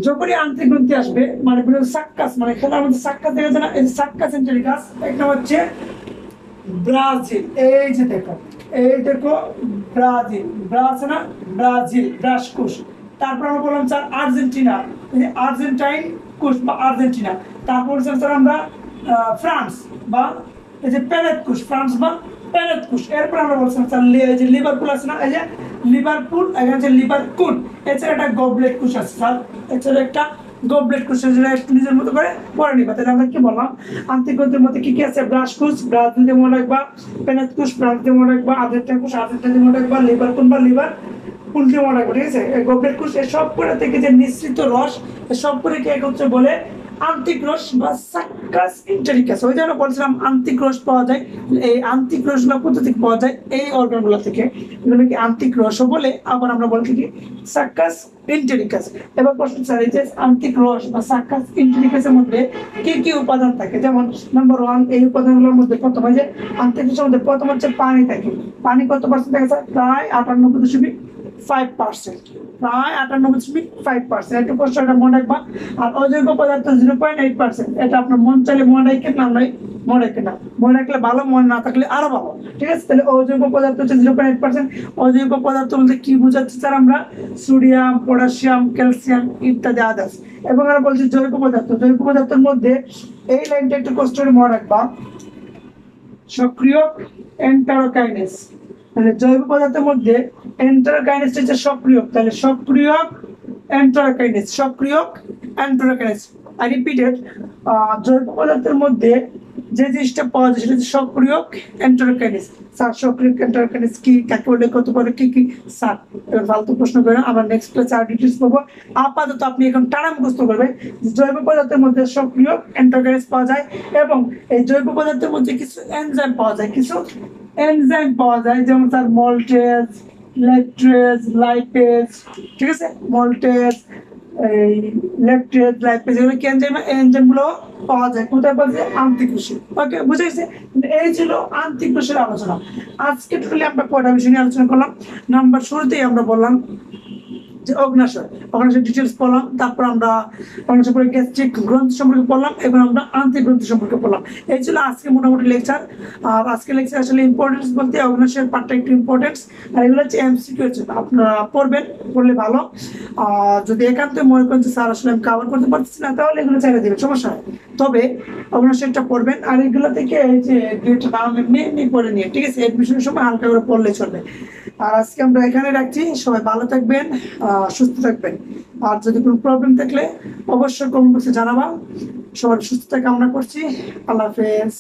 যখনই আন্তরিক গ্রন্থি আসবে মানে সাক্কাস মানে খেলার মধ্যে সাক্কাস দেখা যায় না, এই সাক্কাস ইন্টেরিকাস একটা হচ্ছে ব্রাজিল। এই যে দেখো, এই দেখো ব্রাজিল, ব্রাজ না ব্রাজিল ব্রাসকুশ। তারপর আমরা বললাম স্যার আর্জেন্টিনা, আর্জেন্টাইন কুশ বা আর্জেন্টিনা। তারপর স্যার আমরা ফ্রান্স বা এই যে পেরেত কুশ, ফ্রান্স বা পেরেত কুশ। এরপর আমরা বলছিলাম স্যার এই যে লিভারপুল আছে না, এই যে লিভারপুল, এখানে হচ্ছে লিভারকুল। এছাড়া একটা গবলেট কুশ আছে স্যার, এছাড়া একটা গবলেট কুশ, একটু নিজের মতো করে পড়ে নিবা। তাহলে আমরা কি বললাম, আন্তরিক গ্রন্থির মধ্যে কি কি আছে, ব্রাশ কুশ ব্রাজিল দিয়ে মনে রাখবা, পেরেত কুশ ফ্রান্স দিয়ে মনে রাখবা, আর্জেন্টাইন কুশ আর্জেন্টিনা দিয়ে মনে রাখবা, লিভারকুল বা লিভার উল্টে মনে রাখবো, ঠিক আছে। গবলেট কুশ এসব করে থেকে যে নিঃসৃত রস, এসব করে কি একত্রে বলে আন্তিক রস বা সাক্কাস ইন্টেরিকাস। ওই জন্য বলছিলাম আন্তিক রস পাওয়া যায়, এই আন্তিক রসগুলো কোথা থেকে পাওয়া যায়, এই অর্গানগুলো থেকে, এগুলোকে আন্তিক রসও বলে, আবার আমরা বলছি কি সাক্কাস ইন্টেরিকাস। এবার প্রশ্ন স্যার, এই যে আন্তিক রস বা সাক্কাস ইন্টেরিকাসের মধ্যে কি কি উপাদান থাকে, যেমন নাম্বার 1 এই উপাদানগুলোর মধ্যে প্রথম হয় যে আন্তিক রসের মধ্যে প্রথম হচ্ছে পানি থাকে। পানি কত পার্সেন্ট থাকে স্যার, প্রায় 98.5%, প্রায় 98.5%। একটু প্রশ্নটা মনে রাখবা। আর অজৈব পদার্থ 0.8%, এটা আপনার মন চাইলে মনে রাখেন, না নয় মনে রাখেন না, মনে রাখলে ভালো, মনে না থাকলে আরো ভালো, ঠিক আছে। তাহলে অজৈব পদার্থ হচ্ছে 0.8%। অজৈব পদার্থ বলতে কি বোঝাচ্ছে স্যার, আমরা সোডিয়াম, পটাশিয়াম, ক্যালসিয়াম ইত্যাদি আদার্স। এবং আমরা বলছি জৈব পদার্থ, জৈব পদার্থের মধ্যে এই লাইনটা একটু কষ্ট করে মনে রাখবা, সক্রিয় এন্টারোকাইনেস। তাহলে জৈব পদার্থের মধ্যে এন্টারোকাইনেস হচ্ছে সক্রিয়, তাহলে সক্রিয় এন্টারোকাইনেস, সক্রিয় এন্টারোকাইনেস। আই রিপিটেড, জৈব পদার্থের মধ্যে যে জিনিসটা পাওয়া যায় সেটা হচ্ছে সক্রিয় এন্টারোকাইনেস। স্যার সক্রিয় এন্টারোকাইনেস কি, কাকে বলে, কত করে কি কি স্যার, এবার ফালতু প্রশ্ন করে না, আমরা নেক্সট ক্লাসে আর ডিটেইলস পাবো। আপাতত আপনি এখন টানা মুখস্থ করবে জৈব পদার্থের মধ্যে সক্রিয় এন্টারোকাইনেস পাওয়া যায়, এবং এই জৈব পদার্থের মধ্যে কিছু এনজাইম পাওয়া যায়, কিছু এনজাইম পাওয়া যায়, যেমন স্যার মল্টেজ, ল্যাকটেজ, লাইপেজ, ঠিক আছে। মল্টেজ, এই ল্যাকটেজ, লাইপেজ, এগুলো কি এনজাইম, এনজাইম গুলো পাওয়া যায় কোথায়, পাওয়া যায় আন্তিক কোষে। ওকে, বুঝে গেছে। এই ছিল আন্তিক কোষের আলোচনা। আজকে টোটালি আমরা কয়টা বিষয় নিয়ে আলোচনা করলাম। নাম্বার শুরুতেই আমরা বললাম যে অগ্নাশয়, অগ্নাশয় ডিটেলস পড়লাম, তারপর আমরা অগ্নাশয় পরে গ্যাস্ট্রিক গ্রন্থি সম্পর্কে পড়লাম, এবং আমরা আন্তিক গ্রন্থি সম্পর্কে পড়লাম। এই ছিল আজকে মোটামুটি লেকচার। আর আজকে লেকচার আসলে ইম্পর্টেন্স বলতে অগ্নাশয়ের পার্টটা একটু ইম্পর্টেন্স, আর এগুলো হচ্ছে এমসিকিউ হচ্ছে, আপনারা পড়বেন, পড়লে ভালো। আর যদি একান্ত মনে করেন যে স্যার আসলে আমি কভার করতে পারতেছি না, তাহলে এগুলো ছেড়ে দেবেন, সমস্যা হয়। তবে অগ্নাশয়টা পড়বেন, আর এগুলো থেকে এই যে দুইটা নাম এমনি এমনি পড়ে নিয়ে, ঠিক আছে, এডমিশনের সময় হালকা করে পড়লে চলবে। আর আজকে আমরা এখানে রাখছি, সবাই ভালো থাকবেন, সুস্থ থাকবেন। আর যদি কোনো প্রবলেম থাকলে অবশ্যই কমেন্ট বক্সে জানাবা। সবার সুস্থতা কামনা করছি। আল্লাহ হাফেজ।